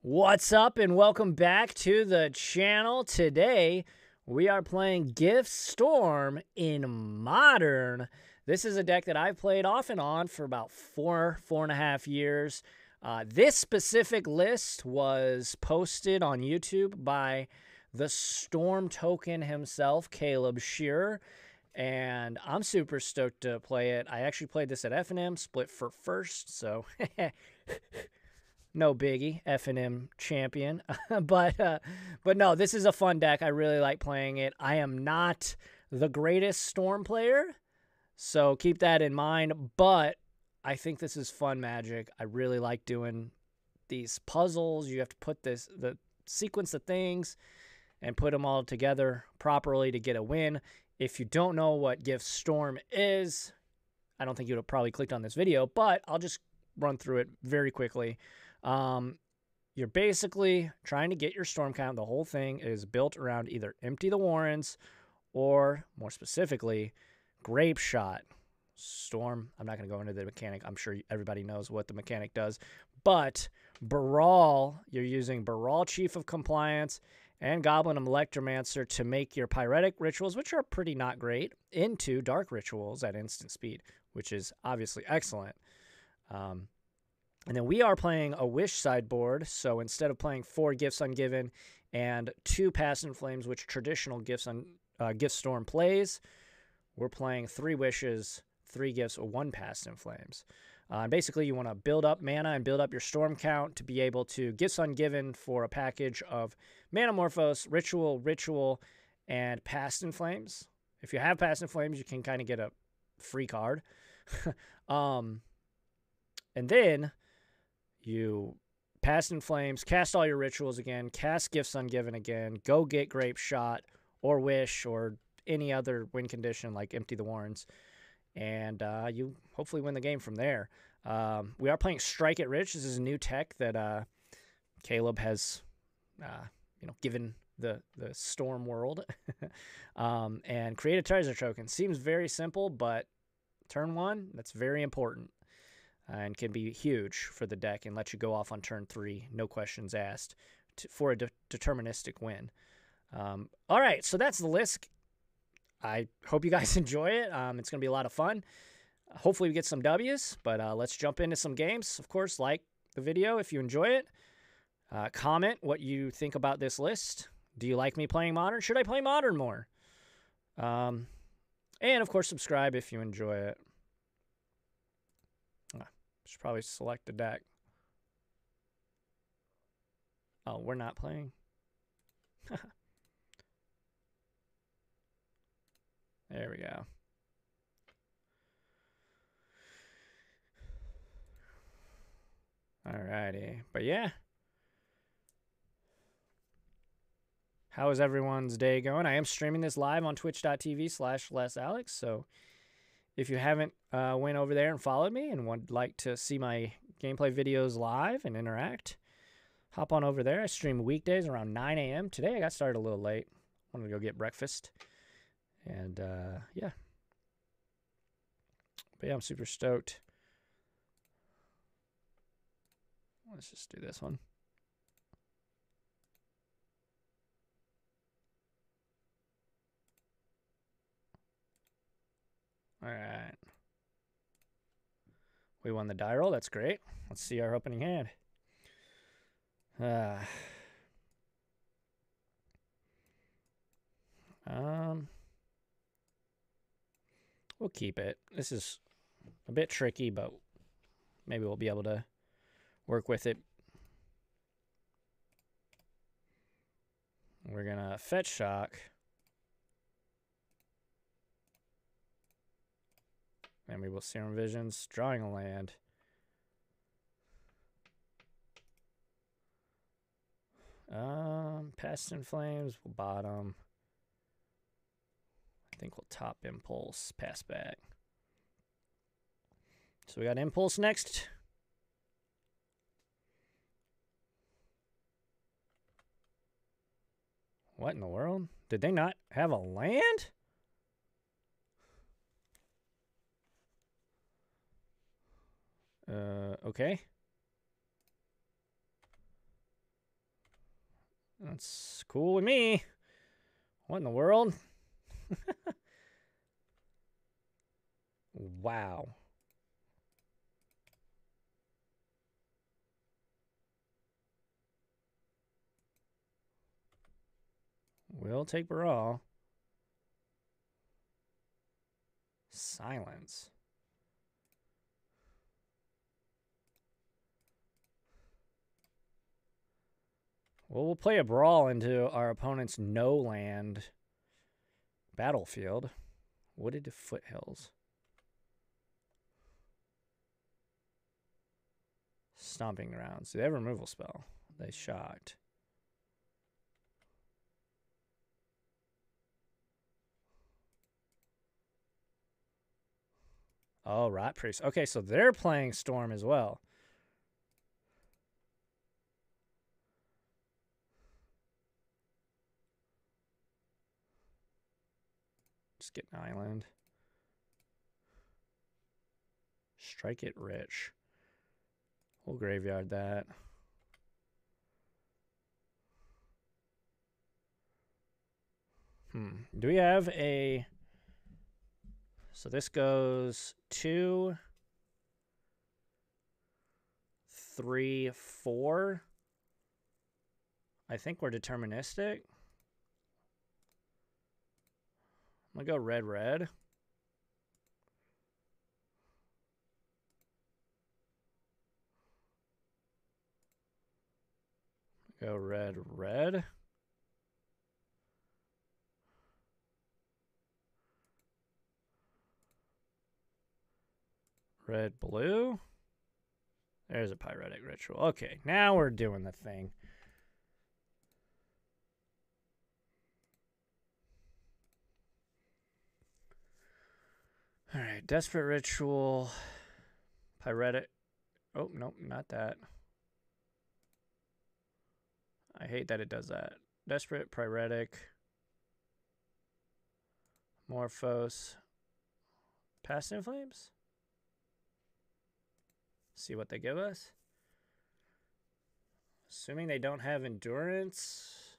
What's up and welcome back to the channel. Today we are playing Gift Storm in Modern. This is a deck that I've played off and on for about four and a half years. This specific list was posted on YouTube by the Storm token himself, Caleb Shearer, and I'm super stoked to play it. I actually played this at F&M, split for first, so no biggie, F&M champion. but no, this is a fun deck. I really like playing it. I am not the greatest Storm player, so keep that in mind, but I think this is fun Magic. I really like doing these puzzles. You have to put the sequence of things and put them all together properly to get a win. If you don't know what Gift Storm is, I don't think you would have probably clicked on this video, but I'll just run through it very quickly. You're basically trying to get your storm count. The whole thing is built around either empty the Warrens or, more specifically, Grape Shot. Storm, I'm not going to go into the mechanic. I'm sure everybody knows what the mechanic does. But Baral, you're using Baral Chief of Compliance and Goblin Electromancer to make your Pyretic Rituals, which are pretty not great, into Dark Rituals at instant speed, which is obviously excellent. And then we are playing a Wish sideboard, so instead of playing 4 Gifts Ungiven and 2 Past in Flames, which traditional Gift Storm plays, we're playing 3 Wishes, 3 Gifts, or 1 Past in Flames. Basically, you want to build up mana and build up your storm count to be able to Gifts Ungiven for a package of Manamorphose, Ritual, and Past in Flames. If you have Past in Flames, you can kind of get a free card. And then you Past in Flames, cast all your Rituals again, cast Gifts Ungiven again, go get Grape Shot or Wish or any other win condition like Empty the Warrens, and you hopefully win the game from there. We are playing Strike It Rich. This is a new tech that Caleb has given the Storm world. And create a treasure token. Seems very simple, but turn 1, that's very important. And can be huge for the deck and let you go off on turn 3, no questions asked, for a deterministic win. All right, so that's the list. I hope you guys enjoy it. It's going to be a lot of fun. Hopefully we get some W's, but let's jump into some games. Of course, like the video if you enjoy it. Comment what you think about this list. Do you like me playing Modern? Should I play Modern more? And, of course, subscribe if you enjoy it. Should probably select the deck. Oh, we're not playing. There we go. Alrighty. But yeah. How is everyone's day going? I am streaming this live on twitch.tv/LessAlex, so if you haven't went over there and followed me and would like to see my gameplay videos live and interact, hop on over there. I stream weekdays around 9 a.m. Today I got started a little late. Wanted to go get breakfast. And, yeah. But yeah, I'm super stoked. Let's just do this one. All right. We won the die roll. That's great. Let's see our opening hand. We'll keep it. This is a bit tricky, but maybe we'll be able to work with it. We're going to fetch shock. And we will Serum Visions, drawing a land. Past in Flames, we'll bottom. I think we'll top Impulse, pass back. So we got Impulse next. What in the world? Did they not have a land? Okay. That's cool with me. What in the world? Wow. We'll take Baral. Silence. Well, we'll play a Brawl into our opponent's no-land battlefield. Wooded foothills. Stomping grounds. Do they have a removal spell? They shocked. Oh, Rot Priest. Okay, so they're playing Storm as well. Just get an island. Strike it rich. We'll graveyard that. Do we have a... So this goes 2, 3, 4. I think we're deterministic. I'm going to go red, red. Go red, red. Red, blue. There's a Pyretic Ritual. Okay, now we're doing the thing. All right, Desperate Ritual. Pyretic. Oh, nope, not that. I hate that it does that. Desperate, Pyretic. Morphos. Past Inflames? See what they give us. Assuming they don't have endurance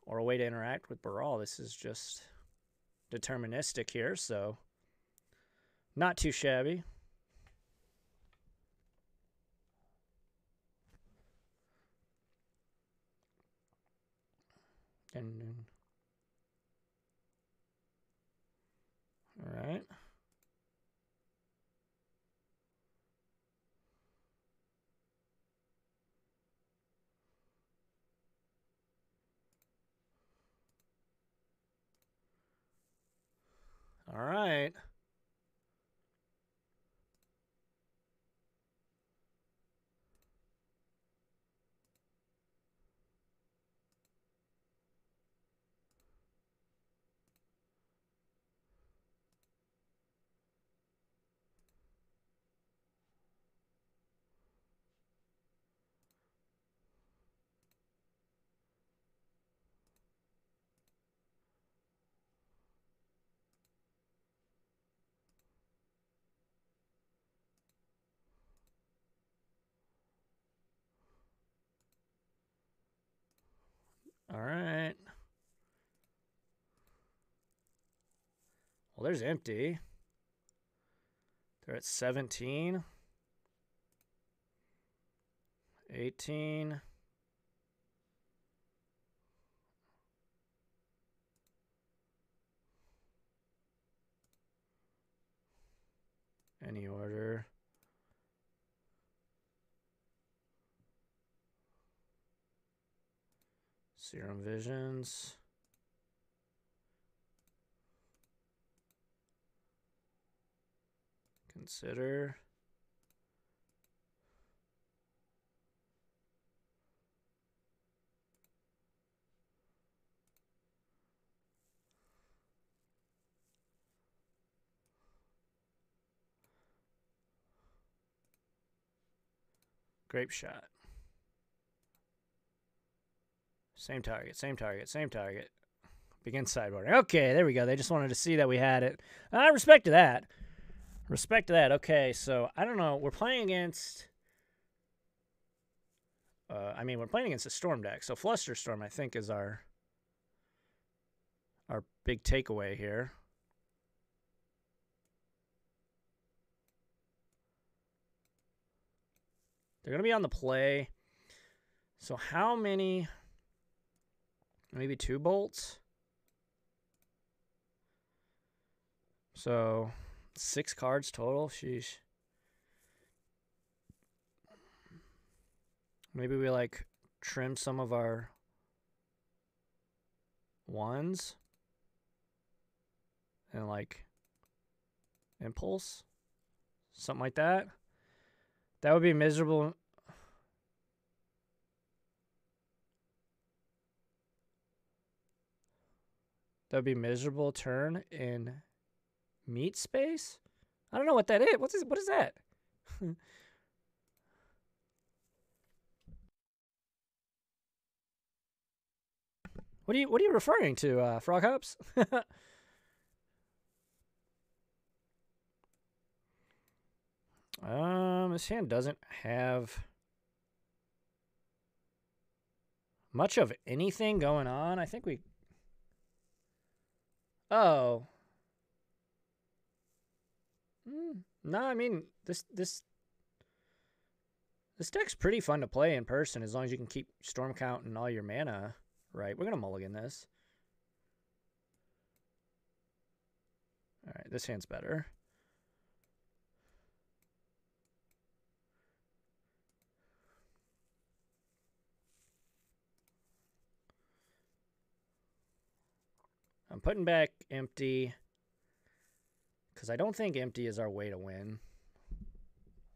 or a way to interact with Baral, this is just deterministic here, so not too shabby. And all right. All right. All right. Well, there's empty. They're at 17. 18. Any order. Serum Visions. Consider. Grape Shot. Same target, same target, same target. Begin sideboarding. Okay, there we go. They just wanted to see that we had it. I respect that. Respect that. Okay, so I don't know. We're playing against I mean, we're playing against a Storm deck, so Flusterstorm, I think, is our big takeaway here. They're going to be on the play. So how many? Maybe 2 bolts? So 6 cards total? Sheesh. Maybe we, like, trim some of our ones. And, like, impulse? Something like that? That would be miserable. That would be miserable turn in meat space? I don't know what that is. What is that? What are you referring to, Frog Hops? This hand doesn't have much of anything going on. I think we... Oh. No, I mean, this deck's pretty fun to play in person as long as you can keep storm count and all your mana right. We're going to mulligan this. All right, this hand's better. I'm putting back empty because I don't think empty is our way to win.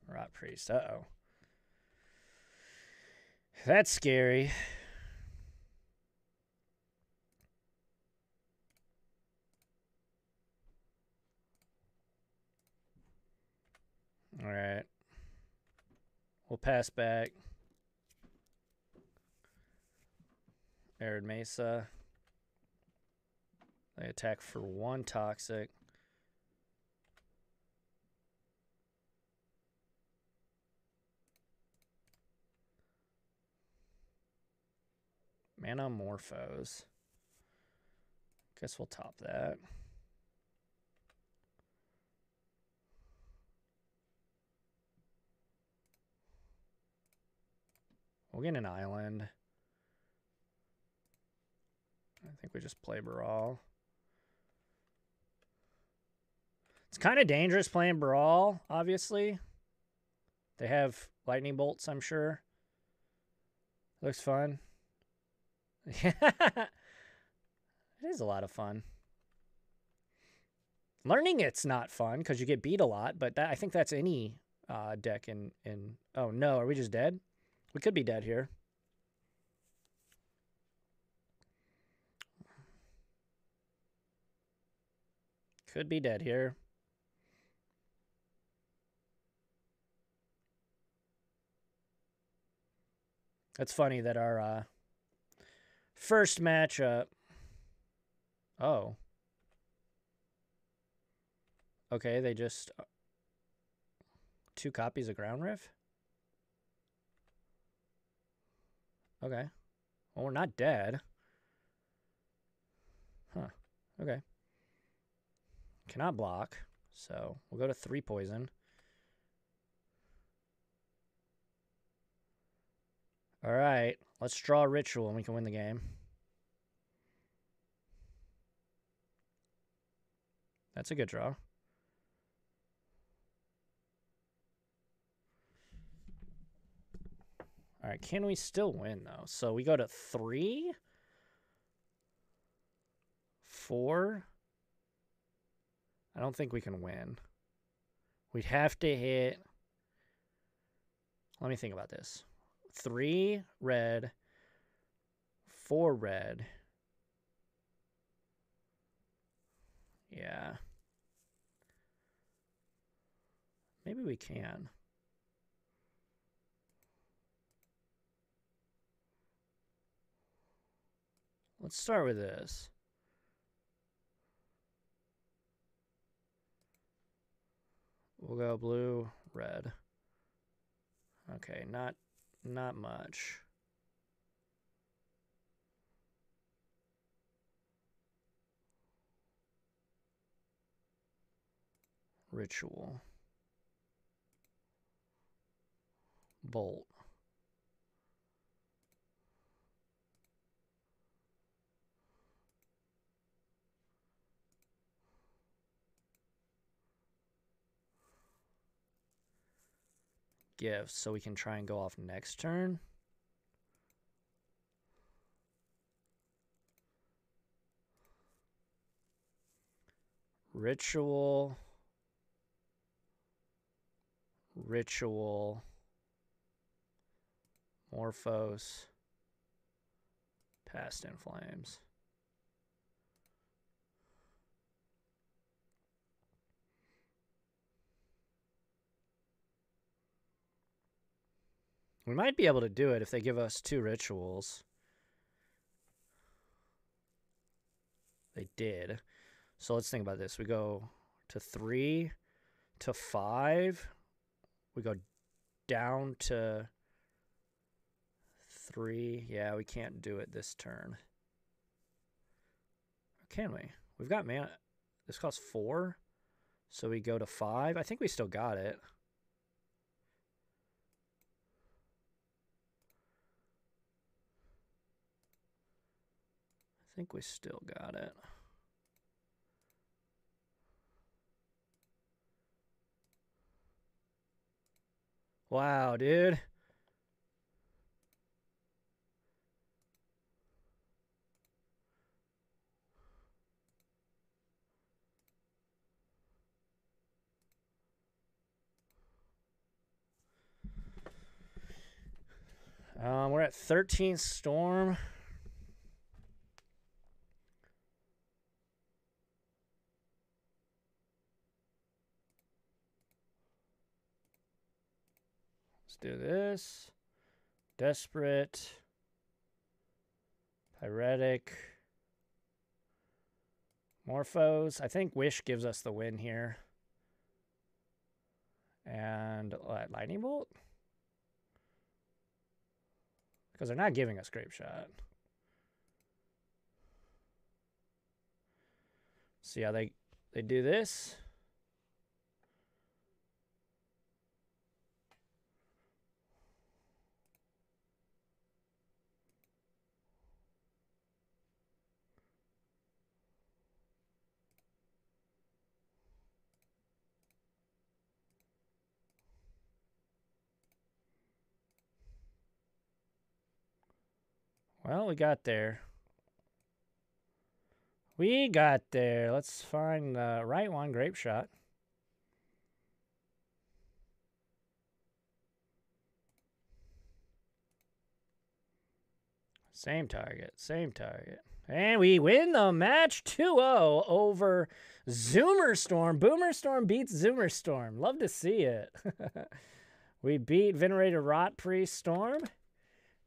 Rot Priest, uh-oh. That's scary. All right. We'll pass back. Arid Mesa. They attack for 1 toxic. Mana Morphos. Guess we'll top that. We'll get an island. I think we just play Brawl. It's kind of dangerous playing Brawl, obviously. They have lightning bolts, I'm sure. Looks fun. Yeah. It is a lot of fun. Learning it's not fun because you get beat a lot, but I think that's any deck in... Oh, no. Are we just dead? We could be dead here. Could be dead here. It's funny that our first matchup... Oh. Okay, they just... 2 copies of Ground Riff? Okay. Well, we're not dead. Huh. Okay. Cannot block, so we'll go to 3 poison. All right, let's draw a ritual and we can win the game. That's a good draw. All right, can we still win, though? So we go to 3, 4. I don't think we can win. We'd have to hit... Let me think about this. 3 red, 4 red. Yeah. Maybe we can. Let's start with this. We'll go blue, red. Okay, not Not much. Ritual. Bolt. Gifts, so we can try and go off next turn. Ritual. Ritual. Morphos. Past in Flames. We might be able to do it if they give us 2 rituals. They did. So let's think about this. We go to 3 to 5. We go down to 3. Yeah, we can't do it this turn. Or can we? We've got mana. This costs 4. So we go to 5. I think we still got it. I think we still got it. Wow, dude. We're at 13 Storm. Let's do this. Desperate. Pyretic. Morphos. I think Wish gives us the win here. And Lightning Bolt? Because they're not giving us Grape Shot. See how they do this? Well, we got there. We got there. Let's find the right one. Grape Shot. Same target. Same target. And we win the match 2-0 over Zoomerstorm. Boomerstorm beats Zoomerstorm. Love to see it. We beat Venerated Rot Priest Storm.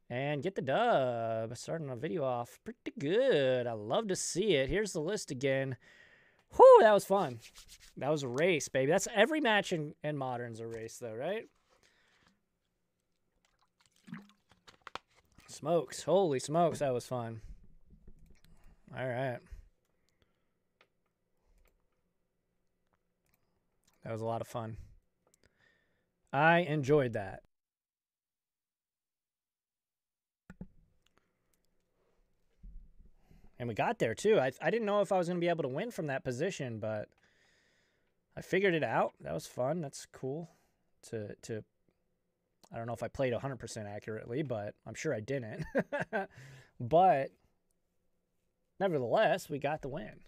And get the dub. Starting the video off pretty good. I love to see it. Here's the list again. Whew, that was fun. That was a race, baby. That's every match in Modern's a race, though, right? Smokes. Holy smokes, that was fun. All right. That was a lot of fun. I enjoyed that. And we got there, too. I didn't know if I was going to be able to win from that position, but I figured it out. That was fun. That's cool. I don't know if I played 100% accurately, but I'm sure I didn't. But nevertheless, we got the win.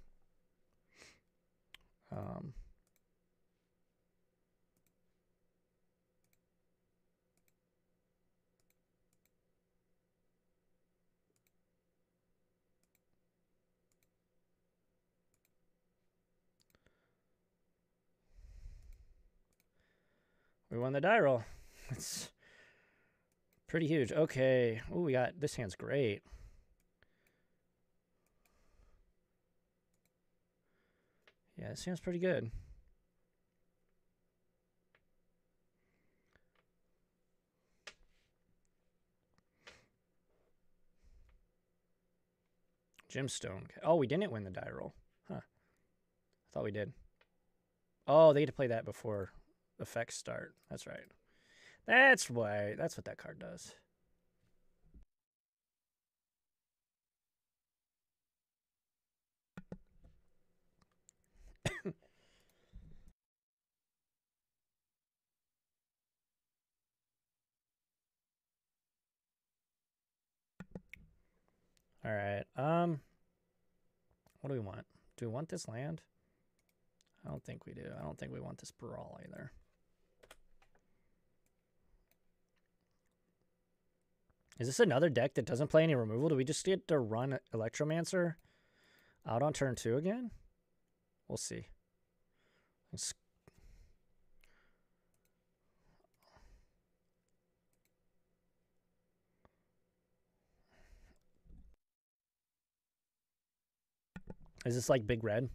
We won the die roll. It's pretty huge. Okay. Oh, we got this hand's great. Yeah, this hand's pretty good. Gemstone. Oh, we didn't win the die roll. Huh. I thought we did. Oh, they get to play that before effects start. That's right. That's why. That's what that card does. All right. What do we want? Do we want this land? I don't think we do. I don't think we want this brawl either. Is this another deck that doesn't play any removal? Do we just get to run Electromancer out on turn 2 again? We'll see. Is this like Big Red?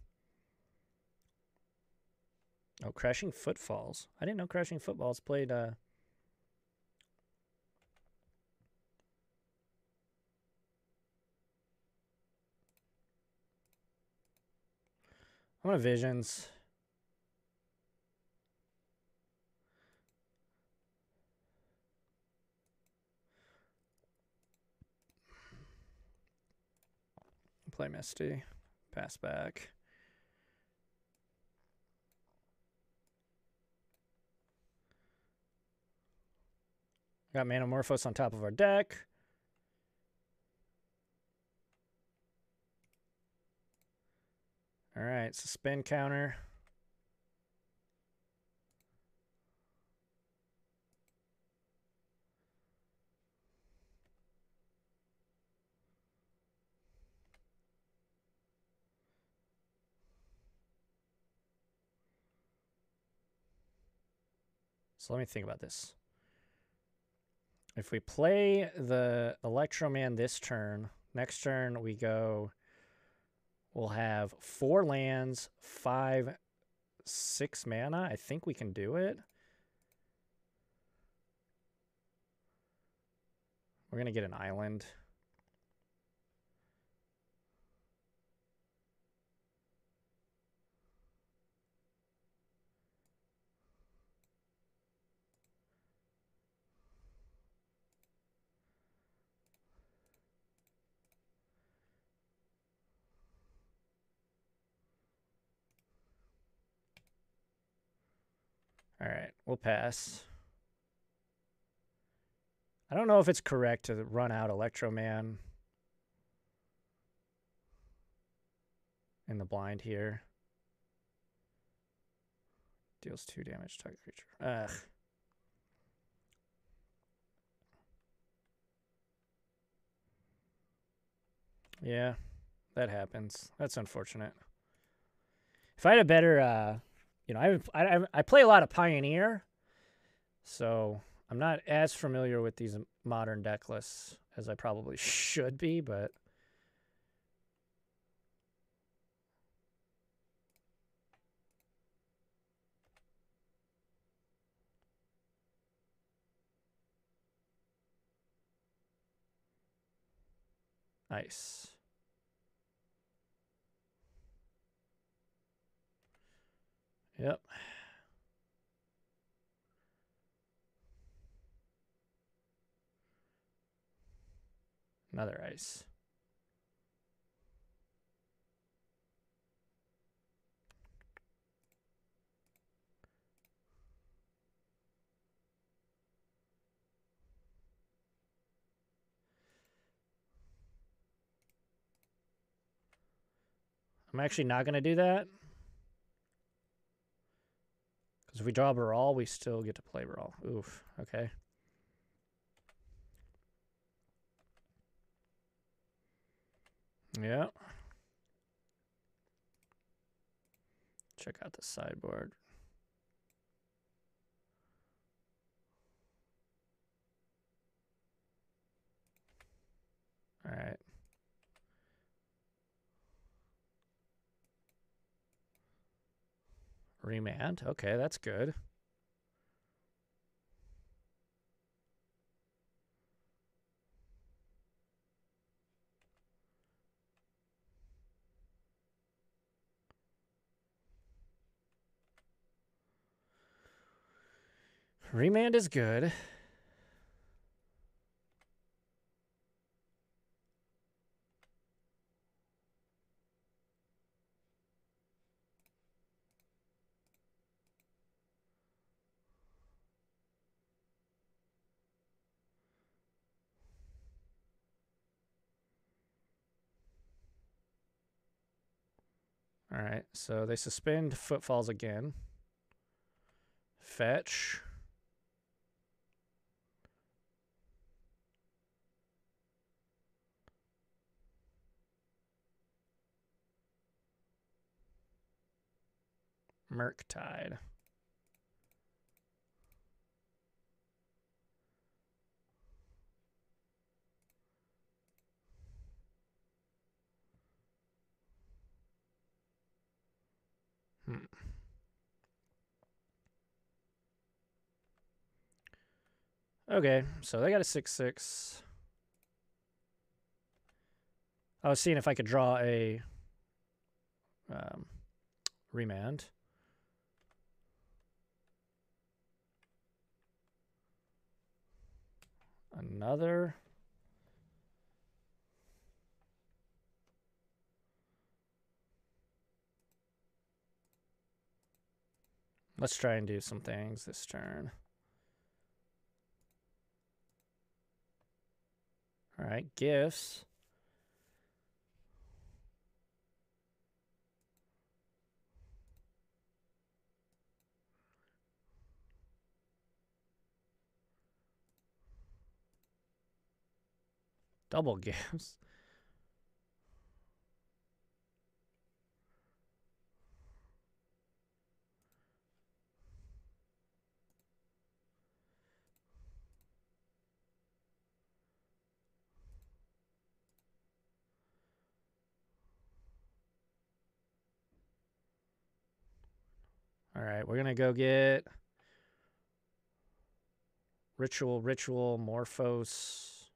Oh, Crashing Footfalls. I didn't know Crashing Footfalls played... I'm going to Visions. Play Misty. Pass back. Got Manamorphose on top of our deck. All right, so spin counter. So let me think about this. If we play the Electroman this turn, next turn we go, we'll have 4 lands, 5, 6 mana. I think we can do it. We're going to get an island. All right, we'll pass. I don't know if it's correct to run out Electroman in the blind here. Deals 2 damage to target creature. Ugh. Yeah, that happens. That's unfortunate. If I had a better, you know, I play a lot of Pioneer, so I'm not as familiar with these modern deck lists as I probably should be, but nice. Yep. Another ice. I'm actually not going to do that. Because if we draw Brawl, we still get to play Brawl. Oof, okay. Yeah. Check out the sideboard. All right. Remand. Okay, that's good. Remand is good. All right, so they suspend Footfalls again. Fetch. Murktide. Okay, so they got a 6/6. I was seeing if I could draw a remand. Another. Let's try and do some things this turn. All right, gifts. Double gifts. All right, we're going to go get Ritual, Morphos,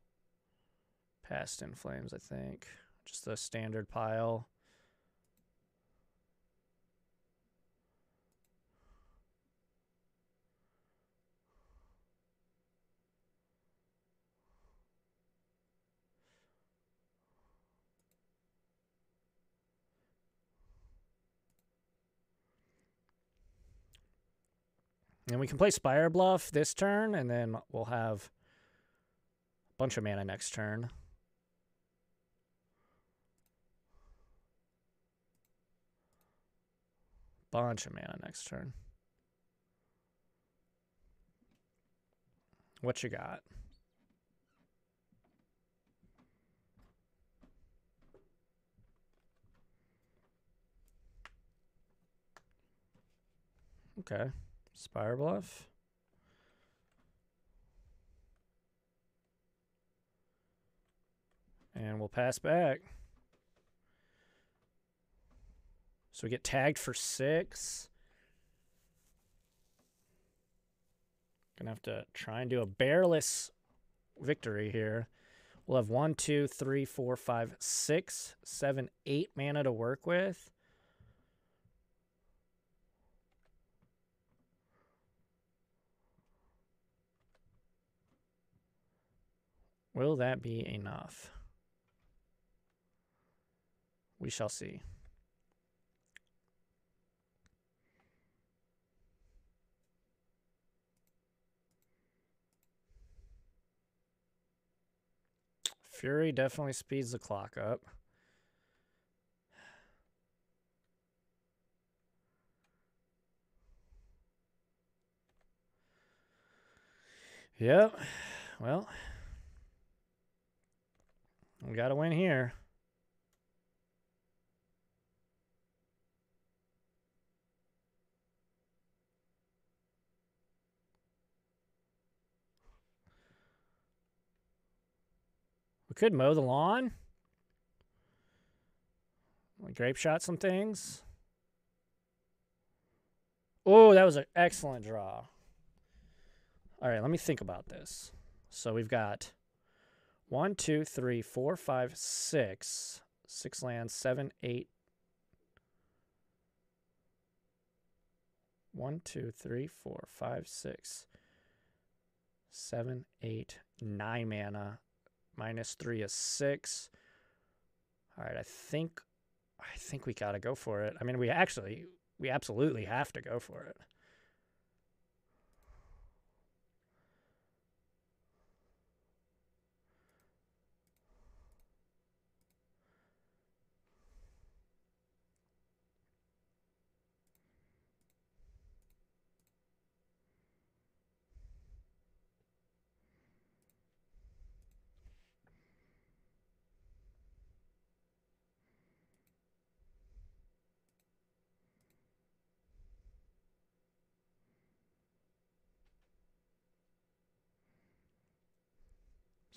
Past in Flames, I think. Just a standard pile. And we can play Spire Bluff this turn, and then we'll have a bunch of mana next turn. Bunch of mana next turn. What you got? Okay. Spire Bluff. And we'll pass back. So we get tagged for 6. Gonna have to try and do a bearless victory here. We'll have 1, 2, 3, 4, 5, 6, 7, 8 mana to work with. Will that be enough? We shall see. Fury definitely speeds the clock up. Yep. Well, we got to win here. We could mow the lawn. Grape shot some things. Oh, that was an excellent draw. All right, let me think about this. So we've got 1, 2, 3, 4, 5, 6. 6 lands, 7, 8. 1, 2, 3, 4, 5, 6. 7, 8, 9 mana. -3 is 6. All right, I think we gotta go for it. I mean, we absolutely have to go for it.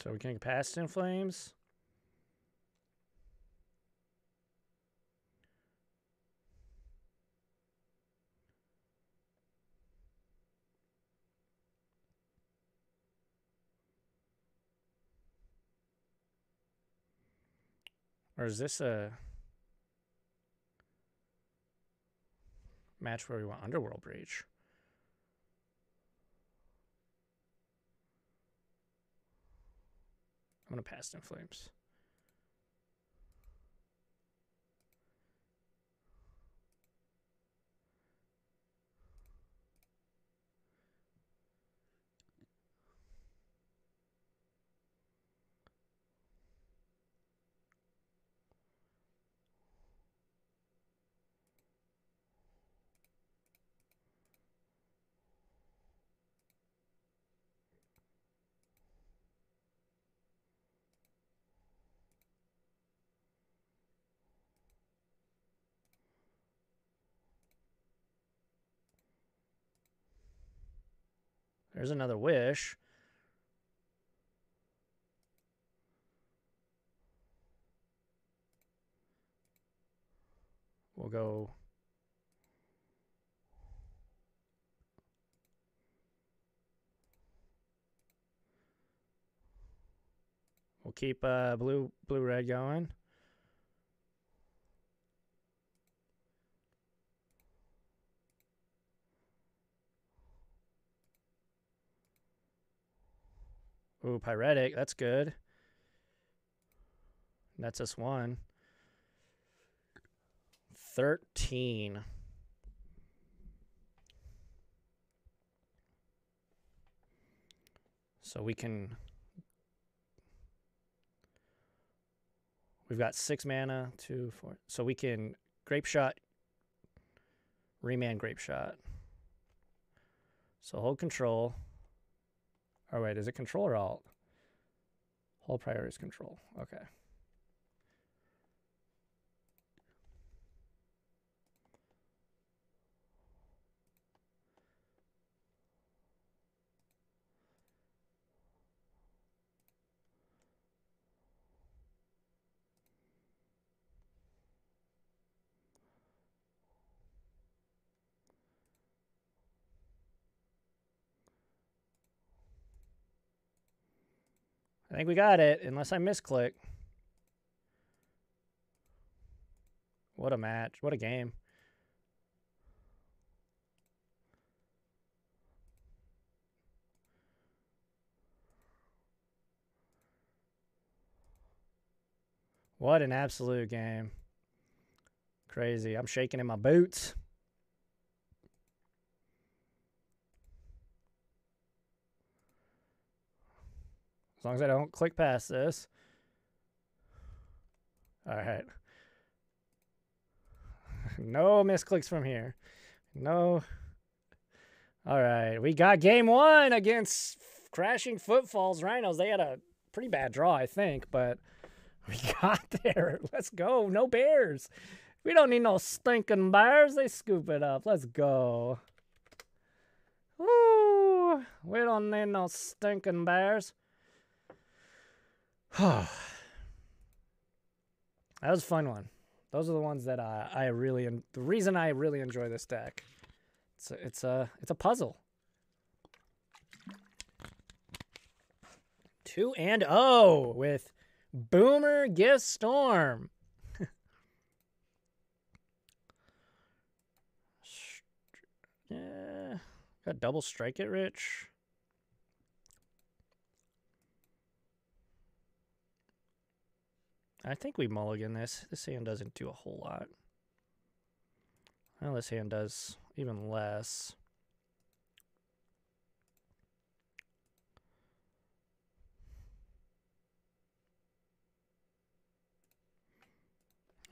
So we can cast in flames. Or is this a match where we want Underworld Breach? I'm going to pass in flames. There's another wish. We'll go. We'll keep blue-red going. Ooh, Pyretic. That's good. That's us 1. 13. So we can... We've got 6 mana, 2, 4. So we can Grape Shot, Remand Grape Shot. So hold control. Oh, wait, is it control or alt? Hold priority is control. Okay. I think we got it, unless I misclick. What a match. What a game. What an absolute game. Crazy. I'm shaking in my boots. As long as I don't click past this. All right. No misclicks from here. No. All right. We got game 1 against Crashing Footfalls Rhinos. They had a pretty bad draw, I think, but we got there. Let's go. No bears. We don't need no stinking bears. They scoop it up. Let's go. Woo. We don't need no stinking bears. That was a fun one. Those are the ones that I really the reason I really enjoy this deck. It's a puzzle. 2-0 with Boomer Gift Storm. Yeah, got double Strike It Rich. I think we mulligan this. This hand doesn't do a whole lot. Well, this hand does even less.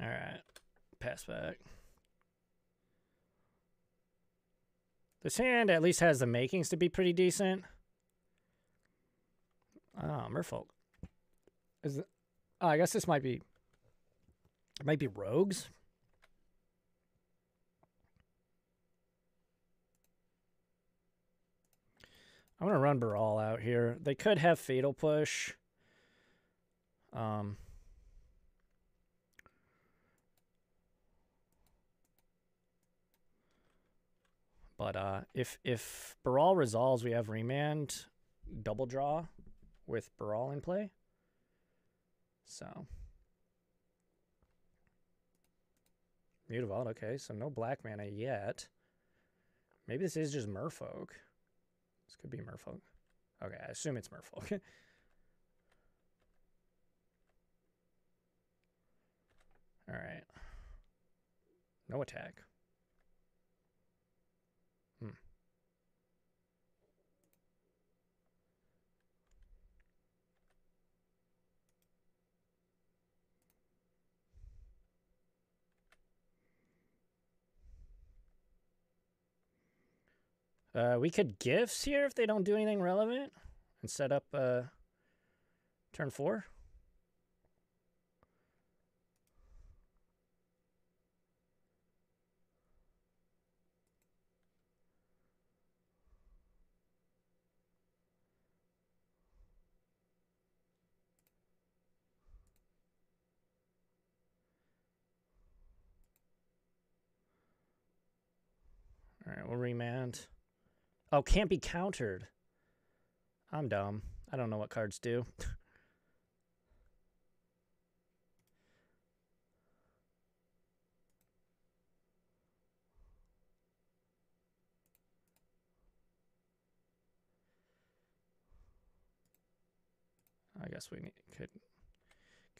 All right, pass back. This hand at least has the makings to be pretty decent. Oh, Merfolk. I guess this might be... It might be rogues. I'm going to run Baral out here. They could have Fatal Push. But if Baral resolves, we have Remand, double draw with Baral in play. So... Mutavault, okay, so no black mana yet. Maybe this is just Merfolk. This could be Merfolk. Okay, I assume it's Merfolk. All right. No attack. We could Gifts here if they don't do anything relevant and set up turn 4. All right, we'll remand. Oh, can't be countered. I'm dumb. I don't know what cards do. I guess we could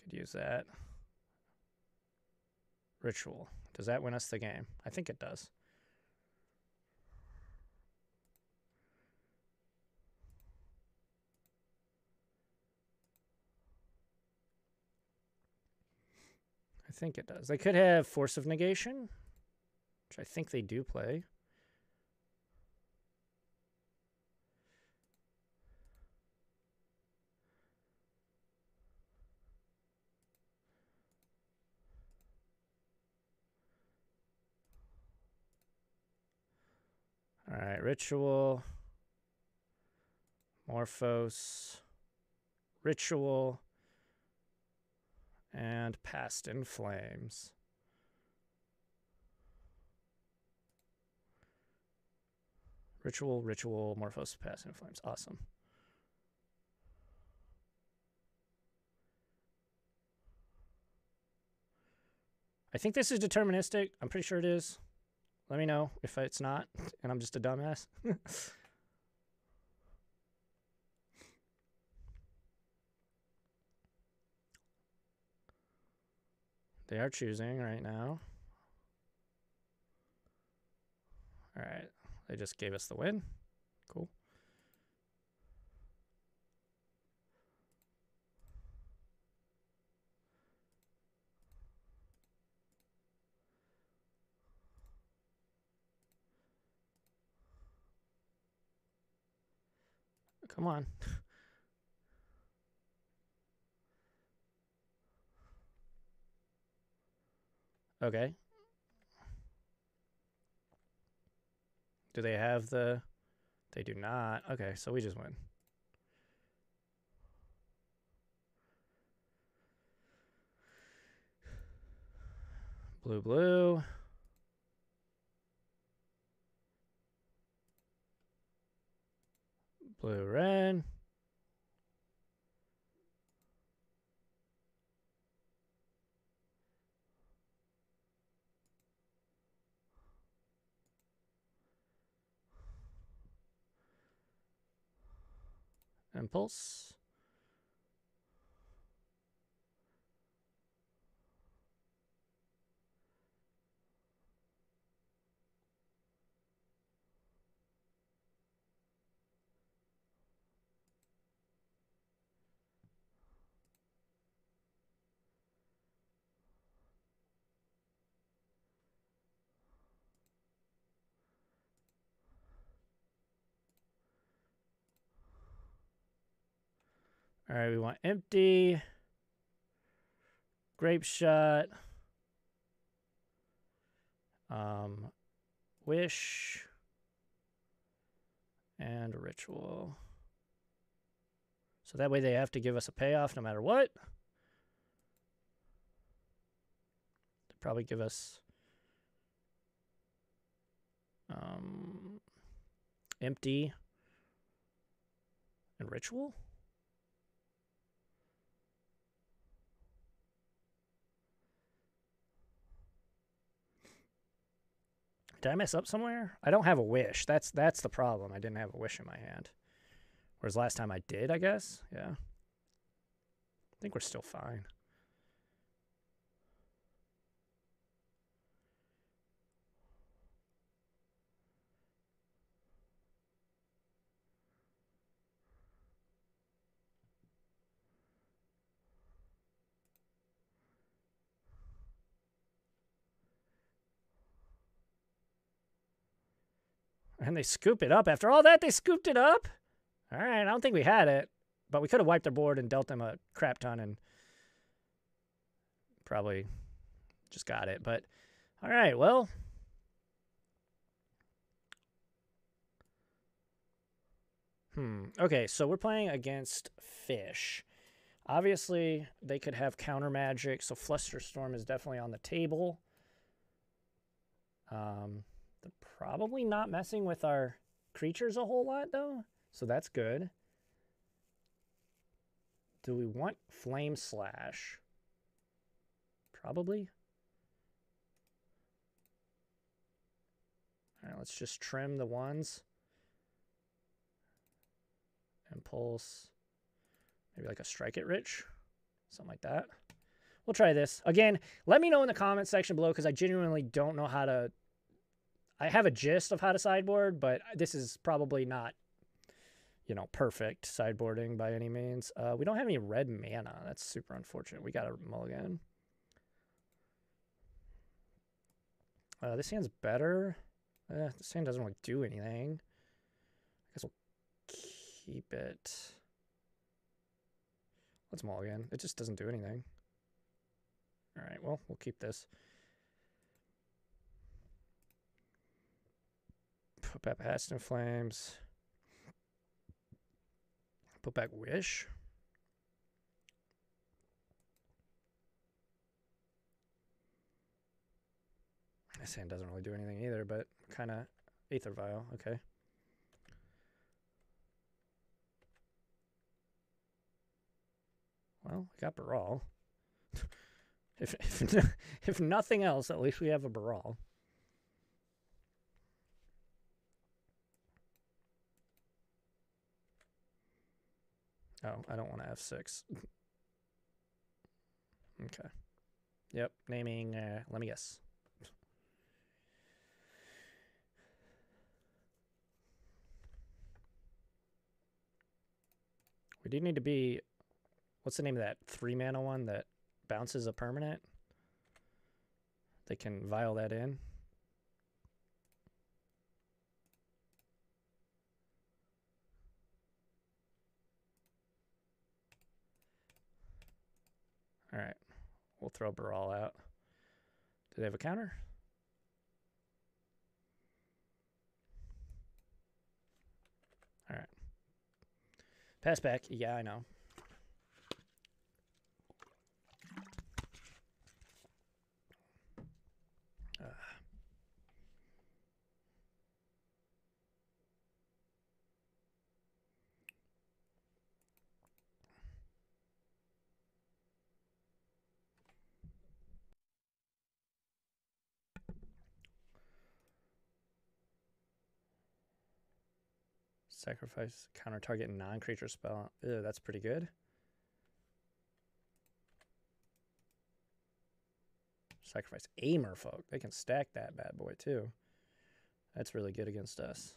use that. Ritual. Does that win us the game? I think it does. I think it does. They could have Force of Negation, which I think they do play. All right, Ritual, Morphos, Ritual, and Past in Flames. Ritual, Morphos, Past in Flames. Awesome. I think this is deterministic. I'm pretty sure it is. Let me know if it's not, and I'm just a dumbass. They are choosing right now. All right. They just gave us the win. Cool. Come on. Okay. Do they have the... They do not. Okay, so we just win. Blue, blue. Blue, red. Impulse. All right, we want empty. Grape shot. Wish. And ritual. So that way they have to give us a payoff no matter what. They'll probably give us empty and ritual. Did I mess up somewhere? I don't have a wish. That's the problem. I didn't have a wish in my hand. Whereas last time I did, I guess. Yeah. I think we're still fine. And they scoop it up. After all that, they scooped it up? All right, I don't think we had it. But we could have wiped their board and dealt them a crap ton and probably just got it. But, all right, well. Okay, so we're playing against fish. Obviously, they could have counter magic, so Flusterstorm is definitely on the table. They're probably not messing with our creatures a whole lot, though, so that's good. Do we want Flame Slash? Probably. All right, let's just trim the ones. Impulse. Maybe like a Strike It Rich. Something like that. We'll try this. Again, let me know in the comment section below because I genuinely don't know how to... I have a gist of how to sideboard, but this is probably not, you know, perfect sideboarding by any means. We don't have any red mana. That's super unfortunate. We got a mulligan. This hand's better. This hand doesn't really do anything. I guess we'll keep it. Let's mulligan. It just doesn't do anything. All right, well, we'll keep this. Put back Past in Flames. Put back Wish. This hand doesn't really do anything either, but kind of Aether Vial. Okay. Well, we got Baral. if nothing else, at least we have a Baral. Oh, I don't want to F6. Okay. Yep, naming, let me guess. We do need to be... What's the name of that 3-mana one that bounces a permanent? They can vial that in. All right. We'll throw Baral out. Do they have a counter? All right. Pass back. Yeah, I know. Sacrifice, counter target non-creature spell. Ew, that's pretty good. Sacrifice a merfolk. They can stack that bad boy too. That's really good against us.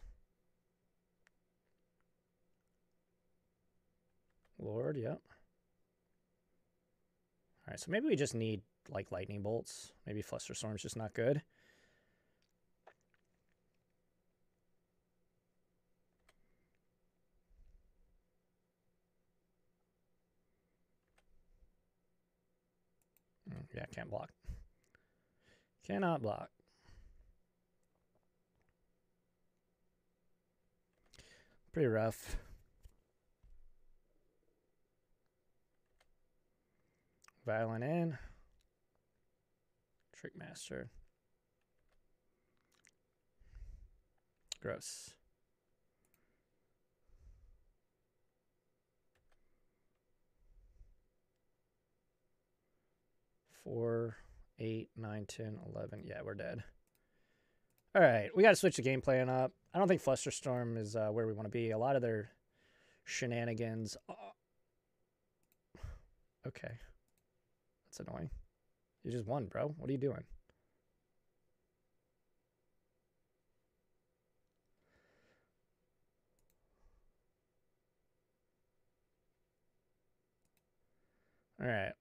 Lord, yep. All right, so maybe we just need like lightning bolts. Maybe Flusterstorm's just not good. Yeah, can't block. Cannot block. Pretty rough. Violin in. Trickmaster. Gross. Four, 8, 9, 10, 11. Yeah, we're dead. All right, we got to switch the game plan up. I don't think Flusterstorm is where we want to be. A lot of their shenanigans. Okay. That's annoying. You just won, bro. What are you doing? All right.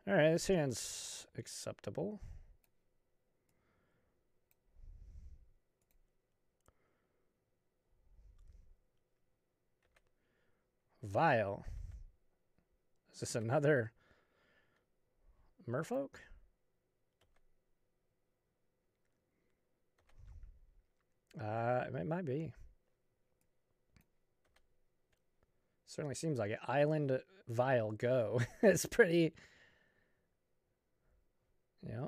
All right, this hand's acceptable. Vile. Is this another merfolk? It might be. Certainly seems like it. Island Vile go. It's pretty. Yeah.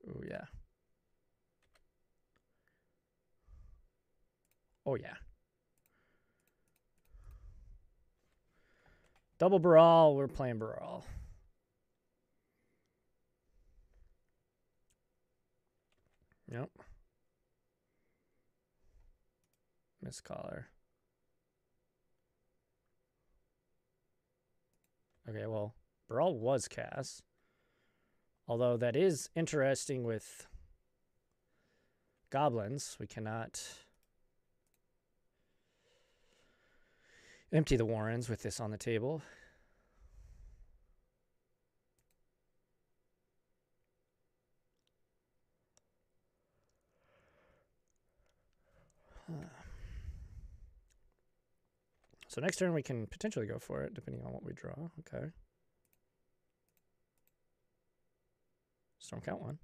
Oh yeah. Oh yeah. Double Brawl. We're playing Brawl. Yep. Miscaller. Okay, well, Brawl was cast. Although that is interesting with goblins. We cannot empty the Warrens with this on the table. So next turn we can potentially go for it, depending on what we draw. Okay. Storm count 1.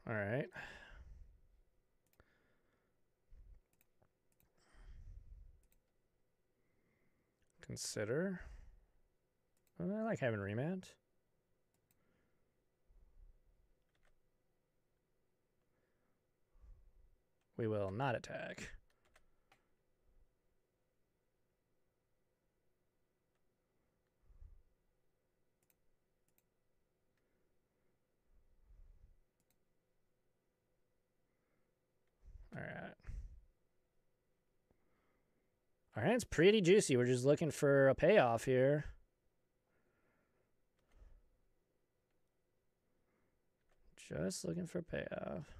All right. Consider. I like having remand. We will not attack. All right. Our hand's pretty juicy. We're just looking for a payoff here. Just looking for payoff.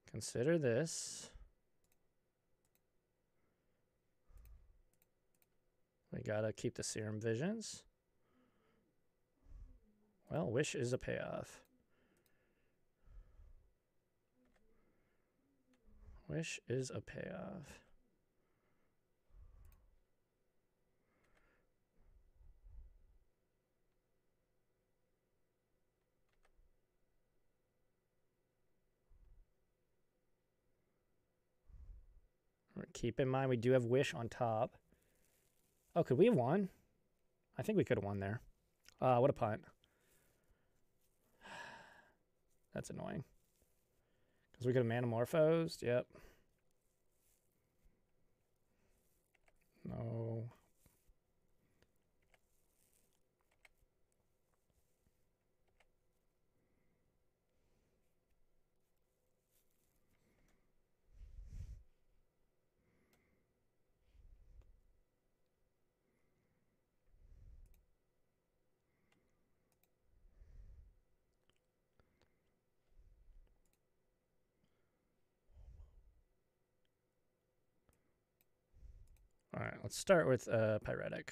Consider this. We gotta keep the Serum Visions. Well, Wish is a payoff. Wish is a payoff. Keep in mind we do have Wish on top. Oh, could we have won? I think we could have won there. What a punt. That's annoying. Because we could have Manamorphosed. Yep. No. Let's start with Pyretic.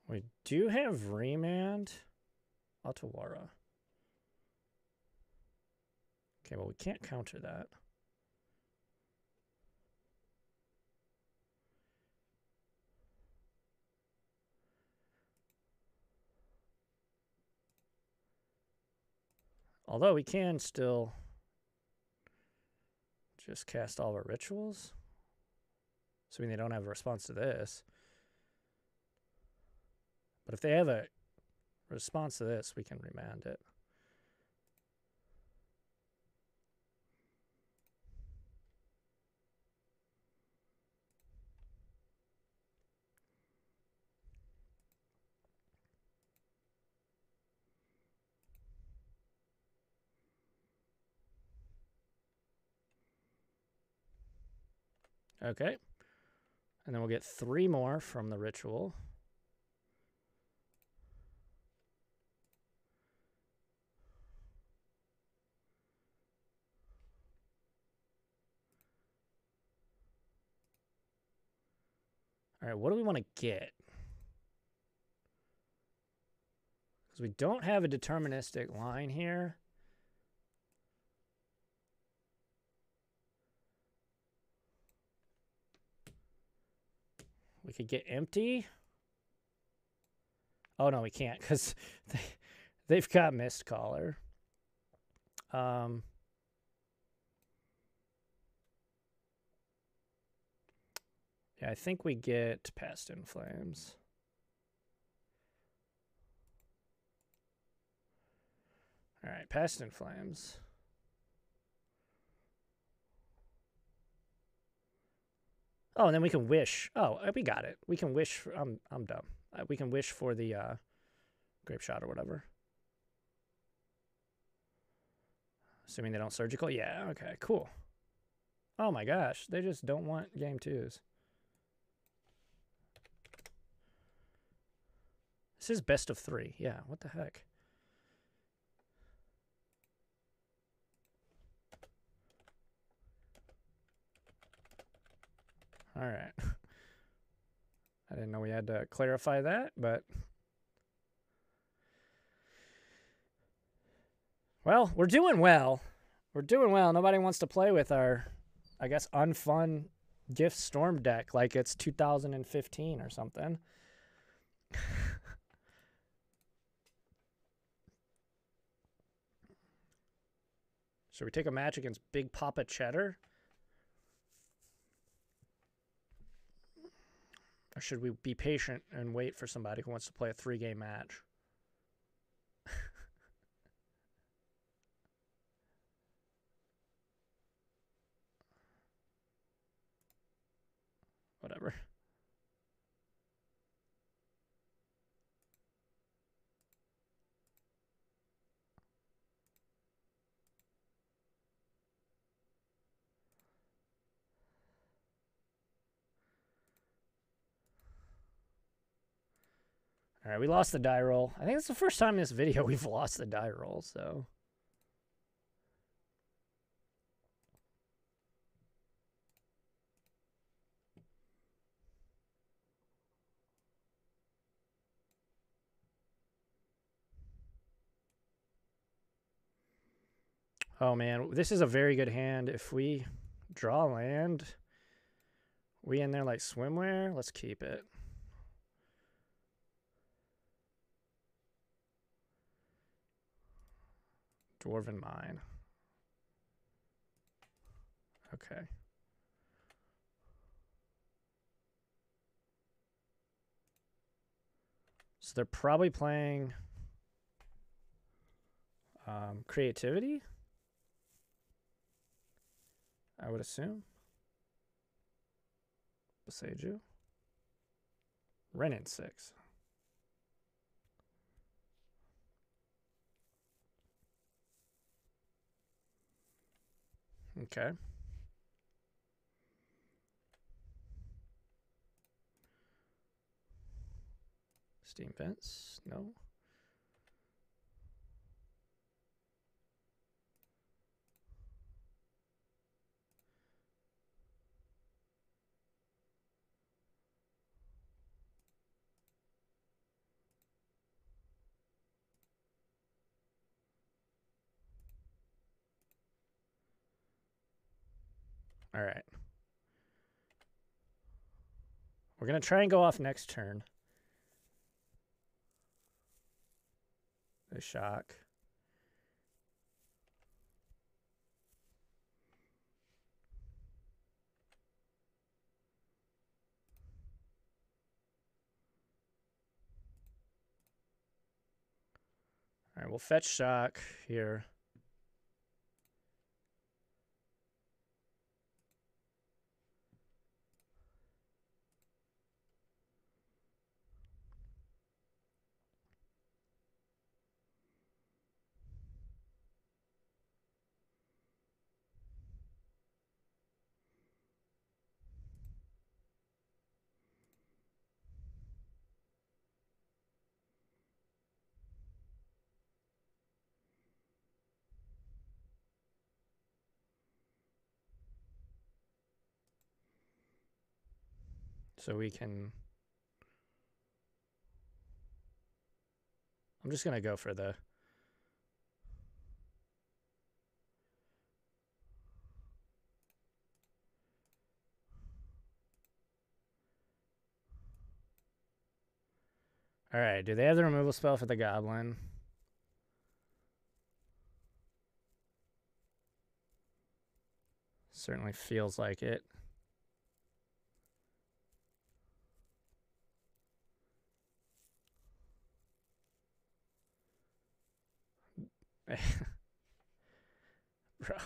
We do have Remand Otawara. Okay, well, we can't counter that. Although we can still just cast all our rituals. Assuming they don't have a response to this. But if they have a response to this, we can remand it. Okay. And then we'll get 3 more from the ritual. All right, what do we want to get? Because we don't have a deterministic line here. We could get empty. Oh, no, we can't because they've got Mist Caller. Yeah, I think we get Past in Flames. All right, Past in Flames. Oh, and then we can wish. Oh, we got it. We can wish for, I'm dumb. We can wish for the grape shot or whatever. Assuming they don't surgical. Yeah, okay, cool. Oh my gosh, they just don't want game 2s. This is best of 3. Yeah, what the heck? All right. I didn't know we had to clarify that, but... Well, we're doing well. We're doing well. Nobody wants to play with our, I guess, unfun Gift Storm deck like it's 2015 or something. Should we take a match against Big Papa Cheddar? Or should we be patient and wait for somebody who wants to play a 3-game match? Whatever. All right, we lost the die roll. I think it's the first time in this video we've lost the die roll, so... Oh, man, this is a very good hand. If we draw land, we in there like swimwear? Let's keep it. Dwarven Mine. Okay. So they're probably playing creativity, I would assume. Boseiju. Renin 6. Okay. Steam Vents, no. All right. We're going to try and go off next turn. The shock. All right, we'll fetch shock here. So we can... I'm just going to go for the... All right, do they have the removal spell for the goblin? Certainly feels like it. Bro.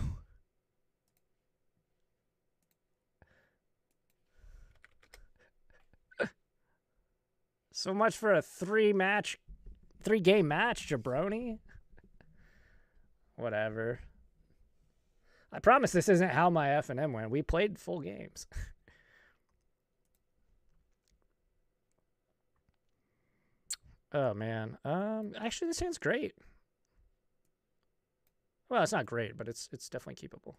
So much for a three-game match, jabroni. Whatever. I promise this isn't how my F&M went. We played full games. Oh, man. Actually, this hand's great. Well, it's not great, but it's definitely keepable.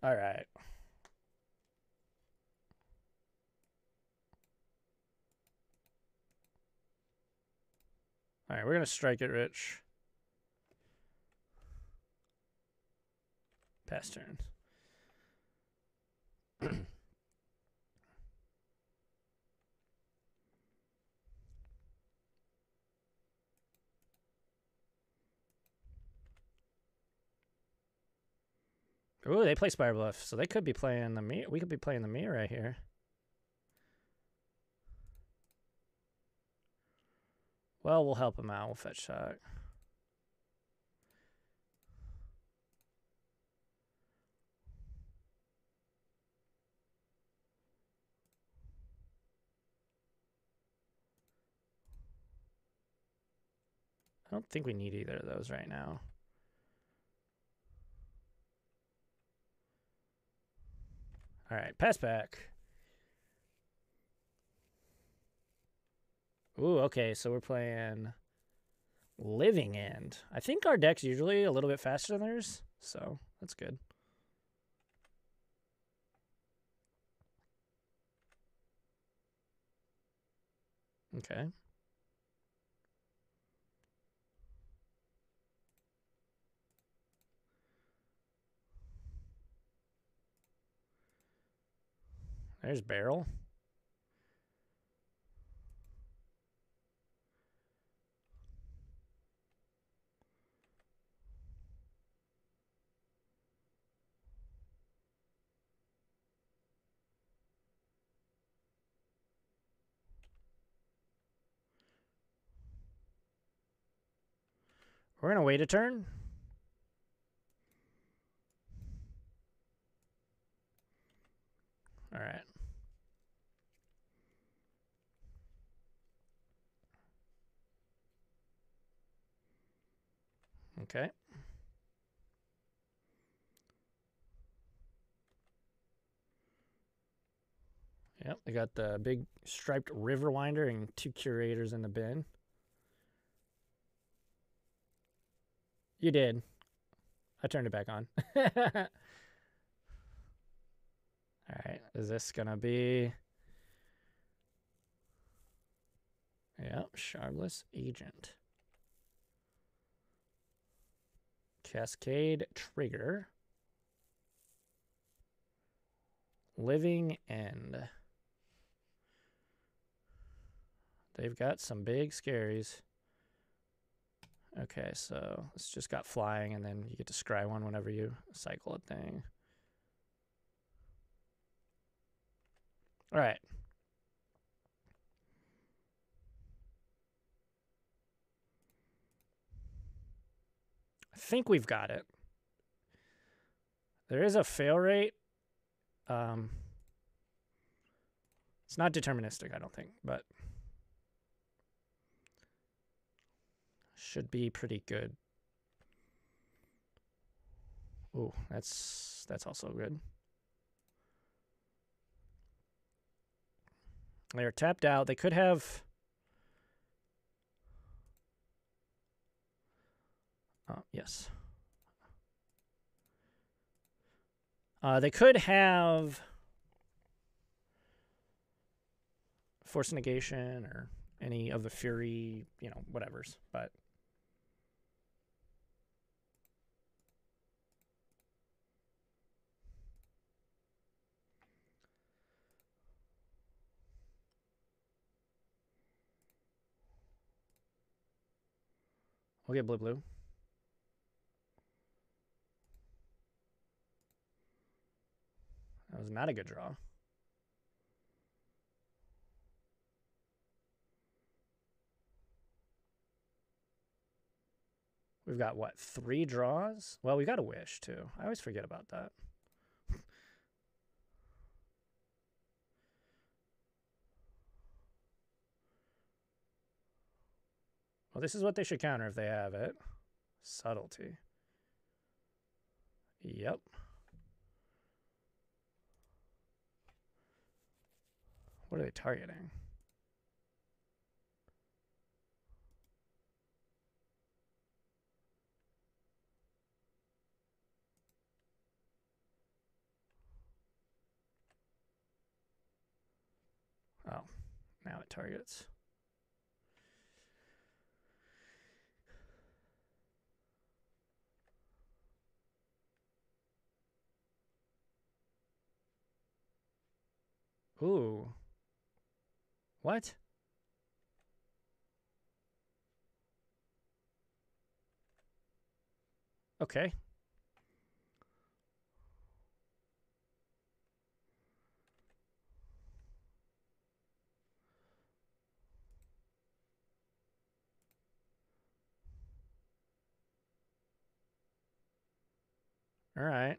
All right. All right, we're going to strike it rich. Pass turn. Ooh, they play Spire Bluff, so they could be playing the mirror. We could be playing the mirror right here. Well, we'll help them out. We'll fetch shock. I don't think we need either of those right now. All right, pass back. Ooh, okay, so we're playing Living End. I think our deck's usually a little bit faster than theirs, so that's good. Okay. There's Barrel. We're going to wait a turn. All right. Okay. Yep, they got the big striped river winder and 2 curators in the bin. You did. I turned it back on. All right, is this gonna be... Yeah, Shardless Agent. Cascade Trigger. Living End. They've got some big scaries. Okay, so it's just got flying, and then you get to scry one whenever you cycle a thing. All right. I think we've got it. There is a fail rate. It's not deterministic, I don't think, but should be pretty good. Ooh, that's also good. They're tapped out. They could have... Oh, yes. They could have Force Negation or any of the Fury, you know, whatevers, but... We'll get blue. That was not a good draw. We've got, what, 3 draws? Well, we got a wish, too. I always forget about that. Well, this is what they should counter if they have it. Subtlety. Yep. What are they targeting? Oh, now it targets. Ooh. What? Okay. All right.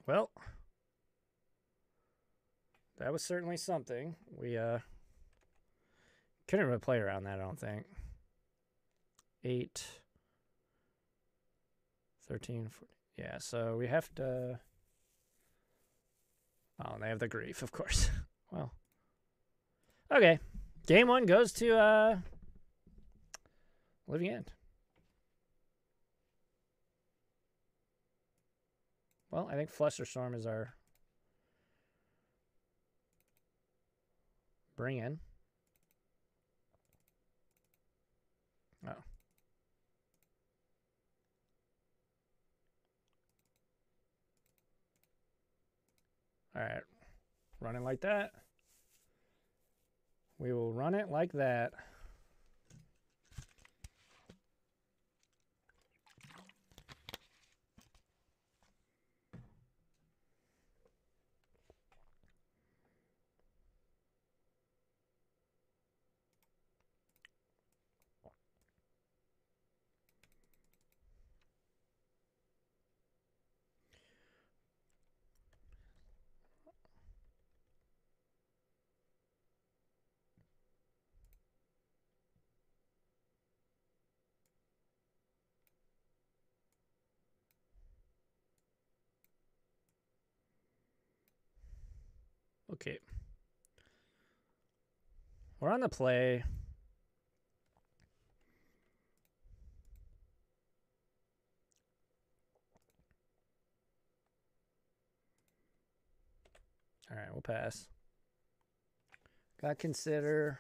Well, that was certainly something. We couldn't really play around that, I don't think. 8, 13, 14. Yeah, so we have to... Oh, and they have the grief, of course. Well, okay. Game 1 goes to Living End. Well, I think Flusterstorm is our bring in. Oh. All right. Run it like that. We will run it like that. Okay. We're on the play. All right, we'll pass. Gotta consider.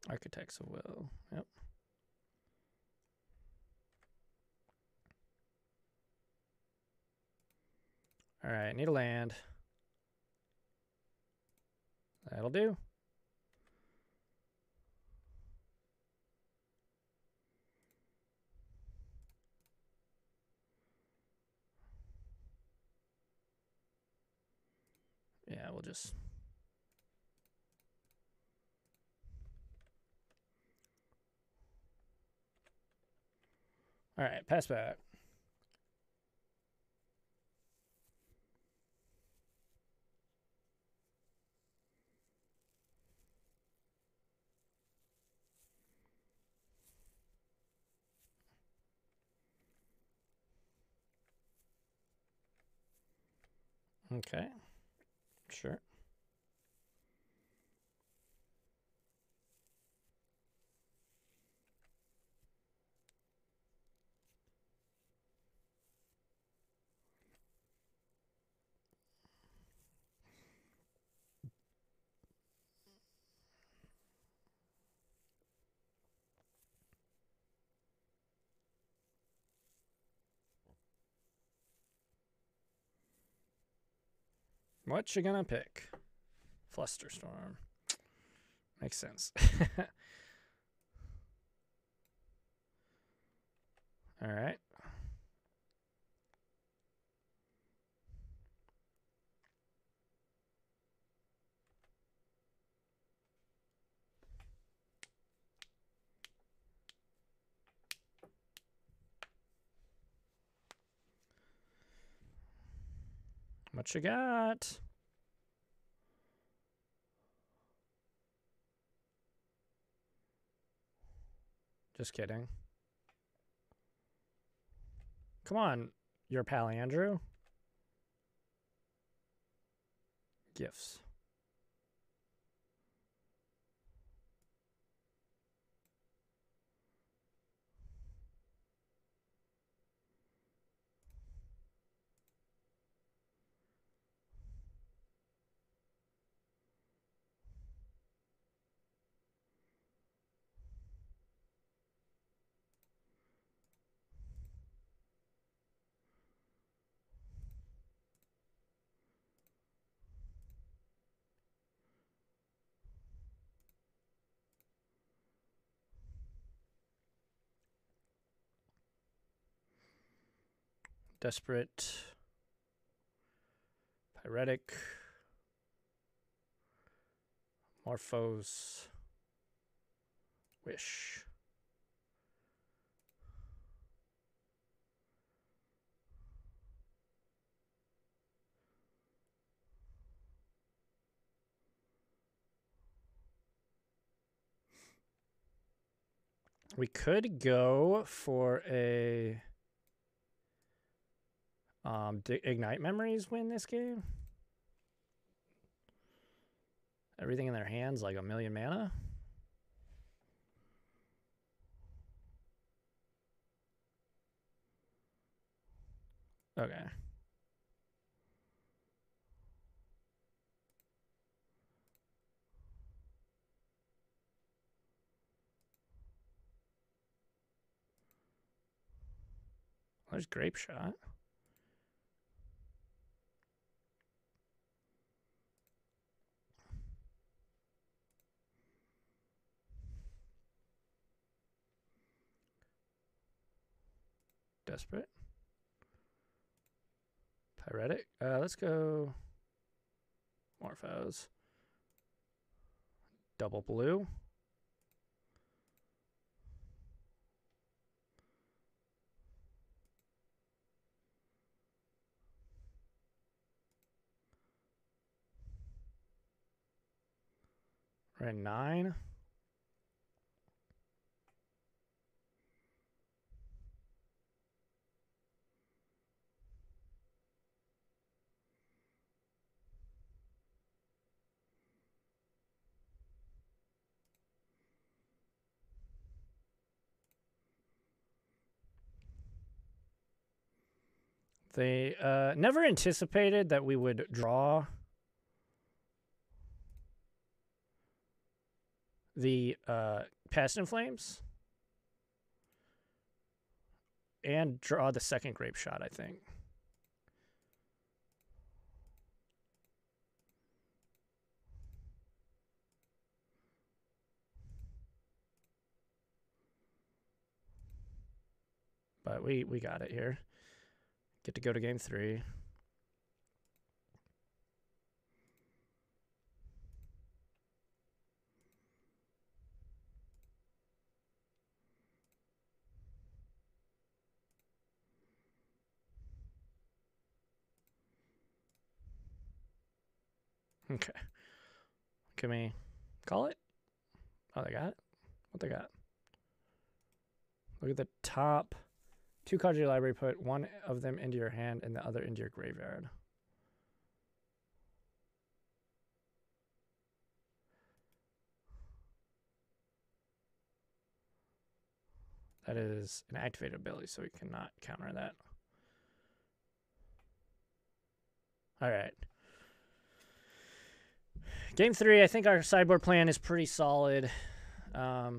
Architects of Will. Yep. All right, need a land. That'll do. Yeah, we'll just... All right, pass back. Okay, sure. What you gonna pick? Flusterstorm. Makes sense. All right. What you got? Just kidding. Come on, your pal Andrew. Gifts. Desperate. Pyretic. Morphos. Wish. We could go for a Ignite Memories win this game. Everything in their hands like 1,000,000 mana. Okay. There's Grape Shot. Desperate. Pyretic. Let's go Morphos. Double blue. We're at 9. They never anticipated that we would draw the Past in Flames and draw the second Grape Shot, I think. But we got it here. Get to go to game 3. Okay. Can we call it? Oh, they got it? What they got? Look at the top. 2 cards in your library, put one of them into your hand and the other into your graveyard. That is an activated ability, so we cannot counter that. All right. Game 3, I think our sideboard plan is pretty solid. Yeah.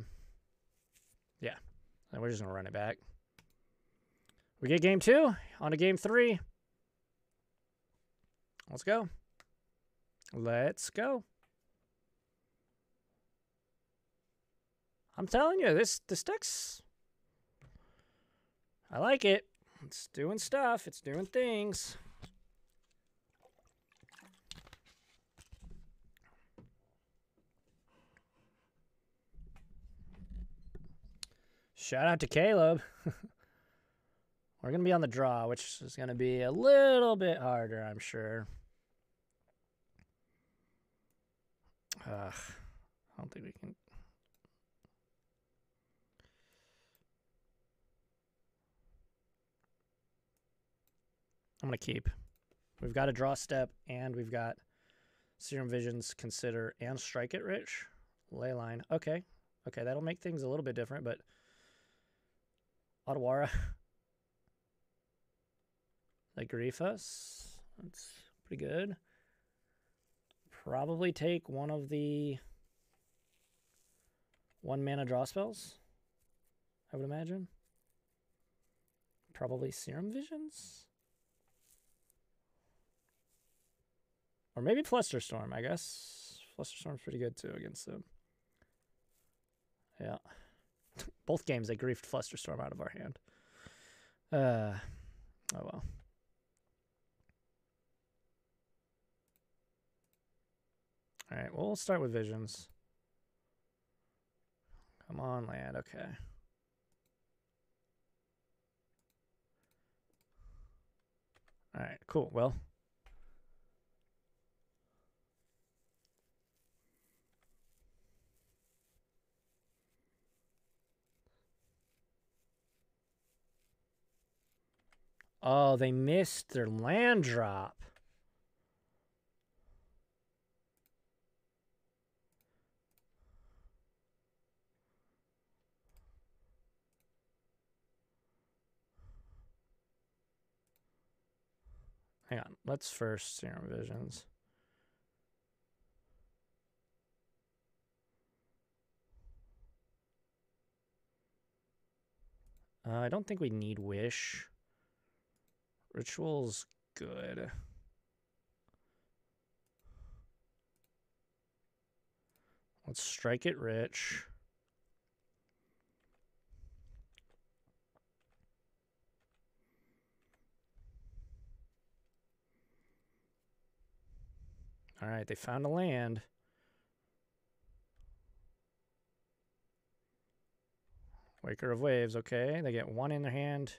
And we're just going to run it back. We get game 2. On to game 3. Let's go. Let's go. I'm telling you, this deck's... I like it. It's doing stuff. It's doing things. Shout out to Caleb. We're going to be on the draw, which is going to be a little bit harder, I'm sure. I don't think we can... I'm going to keep. We've got a draw step, and we've got Serum Visions, Consider, and Strike It Rich. Leyline. Okay. Okay, that'll make things a little bit different, but... Otawara. They grief us. That's pretty good. Probably take one of the 1-mana draw spells, I would imagine. Probably Serum Visions? Or maybe Flusterstorm, I guess. Flusterstorm's pretty good, too, against them. Yeah. Both games, they griefed Flusterstorm out of our hand. Oh, well. All right, well, we'll start with Visions. Come on, land. Okay. All right, cool. Well... Oh, they missed their land drop. Hang on. Let's first Serum Visions. I don't think we need Wish. Ritual's good. Let's Strike It Rich. All right, they found a land. Waker of Waves, okay. They get 1 in their hand.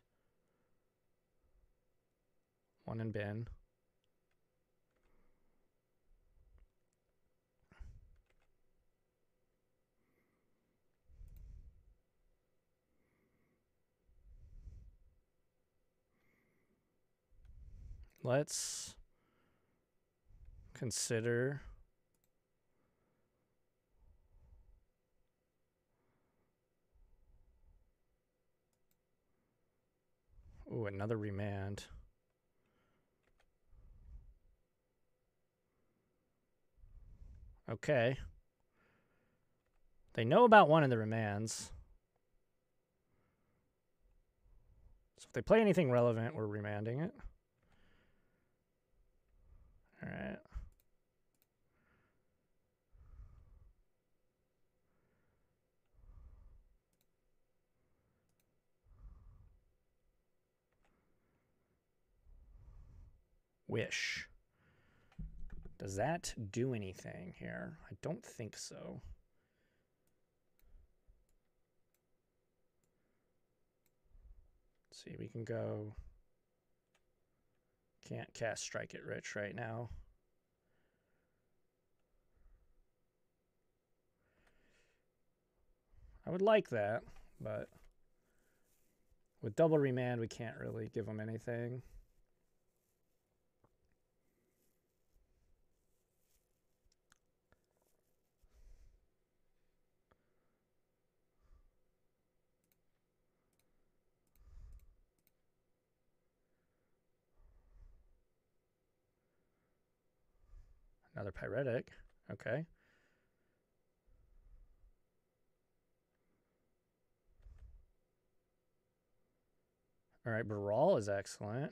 1 in bin. Let's consider ooh, another remand. Okay. They know about one of the remands. So if they play anything relevant, we're remanding it. All right. Wish. Does that do anything here? I don't think so. Let's see, we can go... Can't cast Strike It Rich right now. I would like that, but with double remand, we can't really give them anything. Another Pyretic. Okay. All right, Baral is excellent.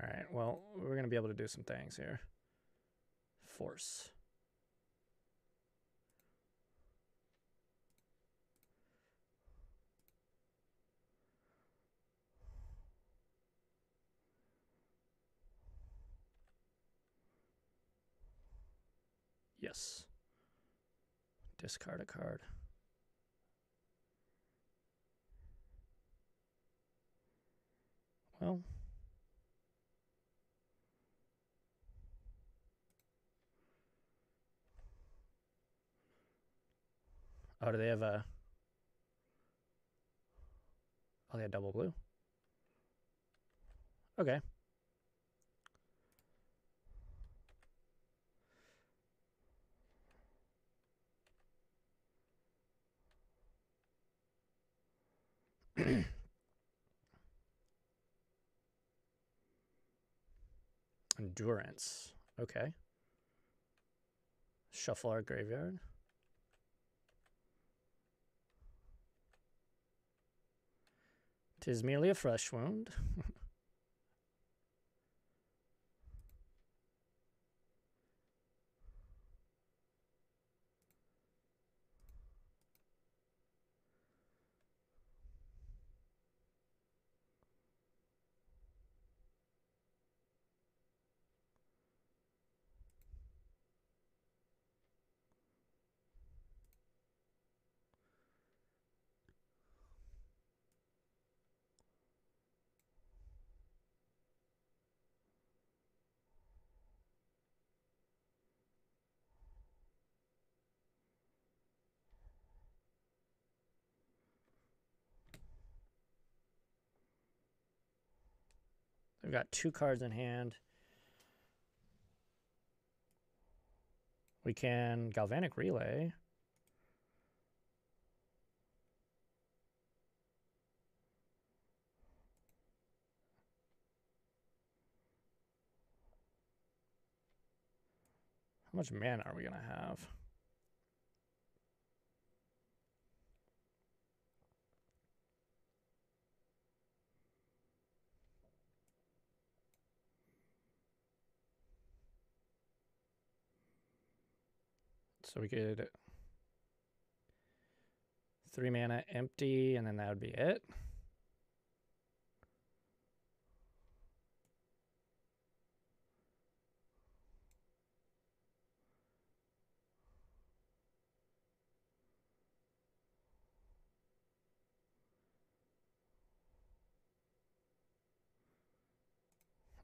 All right, well, we're going to be able to do some things here. Force. Yes. Discard a card. Well. Oh, do they have a... Oh, they have double blue. Okay. Endurance. Okay. Shuffle our graveyard. Tis merely a flesh wound. They've got 2 cards in hand. We can Galvanic Relay. How much mana are we going to have? So we could 3 mana empty, and then that would be it.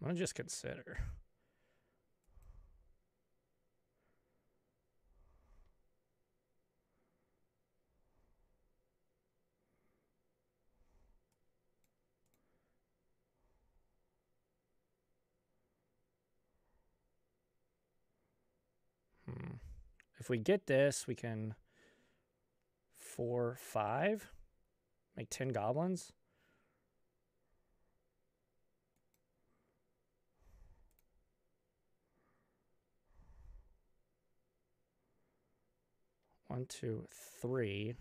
I'm going to just consider. If we get this, we can 4, 5. Make 10 goblins. One, two, three.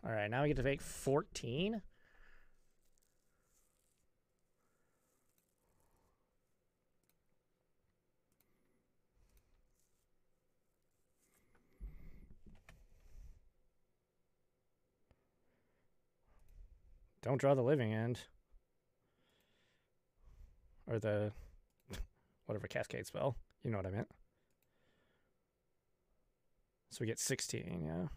All right, now we get to make 14. Don't draw the living end. Or the whatever cascade spell. You know what I meant. So we get 16, yeah.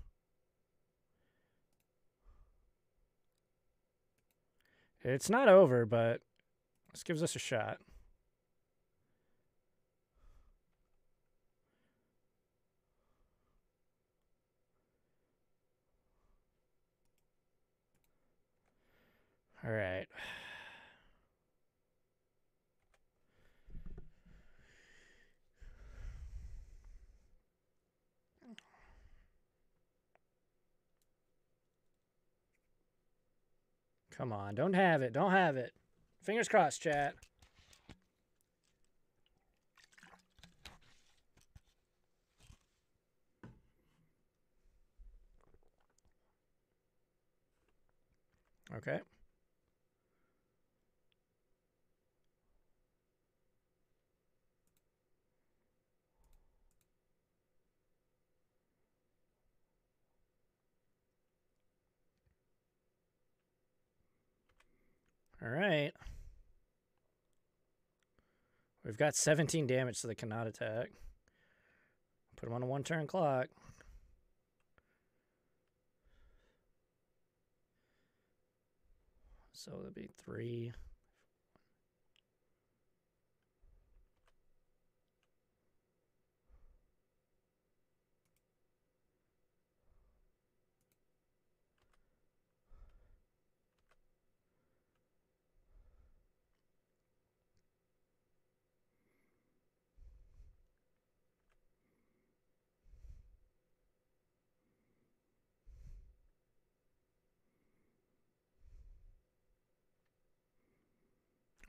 It's not over, but this gives us a shot. All right. Come on, don't have it. Don't have it. Fingers crossed, chat. Okay. All right. We've got 17 damage, so they cannot attack. Put them on a 1-turn clock. So that'd be 3.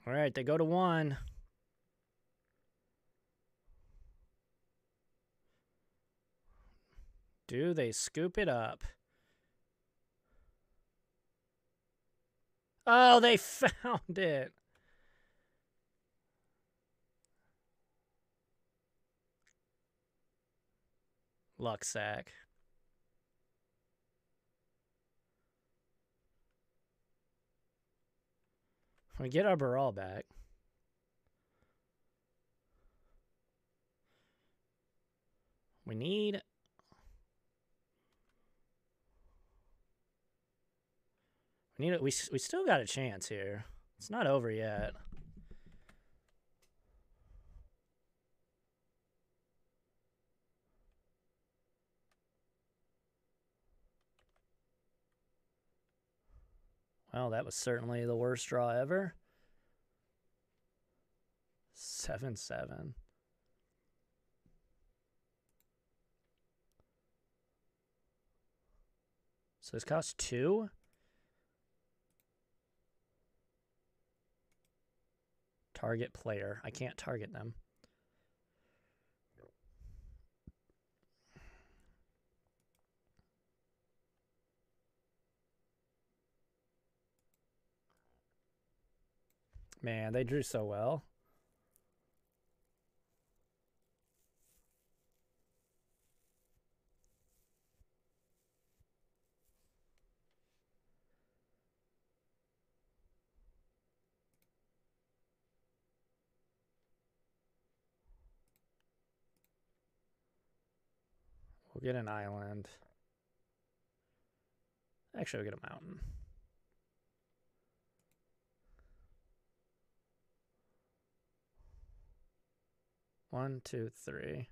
All right, they go to 1. Do they scoop it up? Oh, they found it. Luck sack. We get our Baral back. We need... We still got a chance here. It's not over yet. Well, that was certainly the worst draw ever. 7-7. So this costs 2? Target player. I can't target them. Man, they drew so well. We'll get an island. Actually, we'll get a mountain. One, two, three.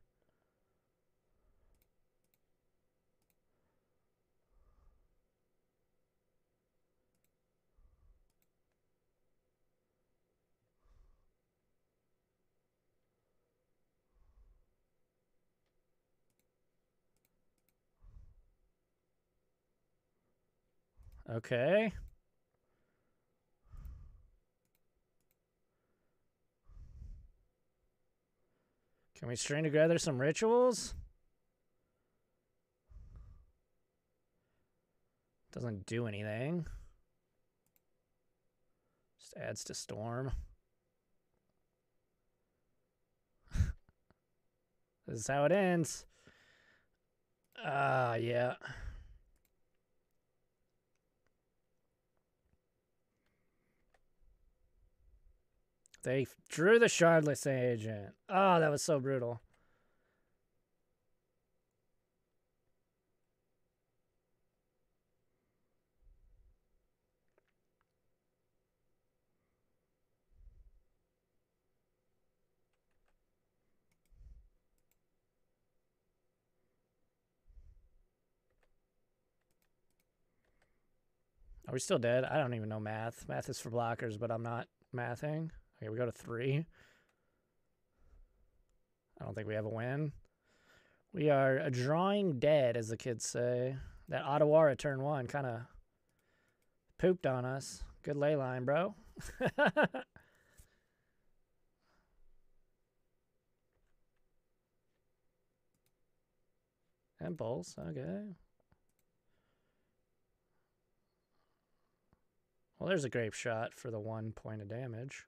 Okay. Can we string together some rituals? Doesn't do anything. Just adds to storm. This is how it ends. Yeah. They drew the Shardless Agent. Oh, that was so brutal. Are we still dead? I don't even know math. Math is for blockers, but I'm not mathing. Okay, we go to 3. I don't think we have a win. We are drawing dead, as the kids say. That Ottawara turn 1 kind of pooped on us. Good ley line, bro. Impulse, okay. Well, there's a grape shot for the 1 point of damage.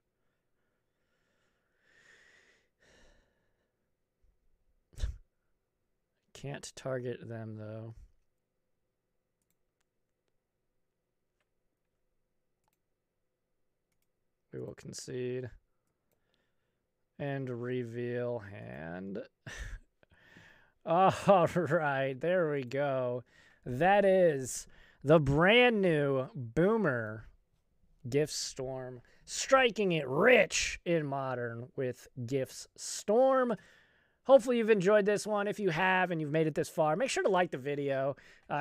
Can't target them, though. We will concede. And reveal hand. All right, there we go. That is the brand new Boomer Gift Storm, striking it rich in Modern with Gifts Storm. Hopefully you've enjoyed this one. If you have and you've made it this far, make sure to like the video.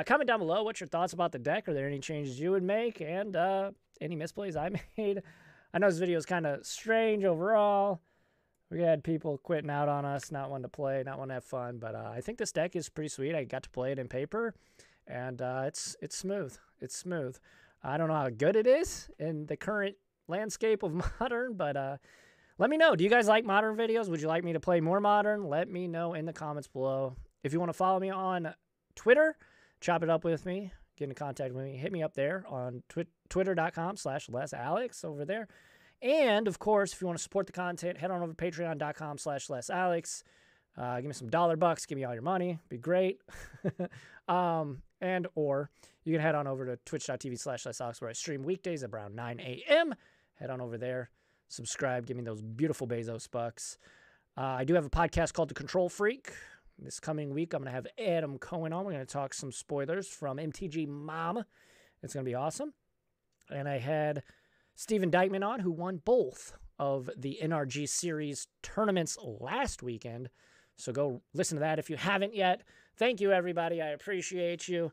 Comment down below what's your thoughts about the deck. Are there any changes you would make? And any misplays I made? I know this video is kind of strange overall. We had people quitting out on us, not wanting to play, not wanting to have fun. But I think this deck is pretty sweet. I got to play it in paper, and it's smooth. It's smooth. I don't know how good it is in the current landscape of Modern, but let me know. Do you guys like Modern videos? Would you like me to play more Modern? Let me know in the comments below. If you want to follow me on Twitter, chop it up with me, get in contact with me, hit me up there on twitter.com/lessalex over there. And, of course, if you want to support the content, head on over to patreon.com/lessalex. Give me some $bucks. Give me all your money. Be great. Or you can head on over to twitch.tv/lessalex where I stream weekdays at around 9 a.m. Head on over there. Subscribe. Give me those beautiful Bezos bucks. I do have a podcast called The Control Freak. This coming week, I'm going to have Adam Cohen on. We're going to talk some spoilers from MTG Mom. It's going to be awesome. And I had Steven Dykman on, who won both of the NRG Series tournaments last weekend. So go listen to that if you haven't yet. Thank you, everybody. I appreciate you.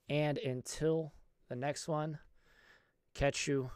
And until the next one, catch you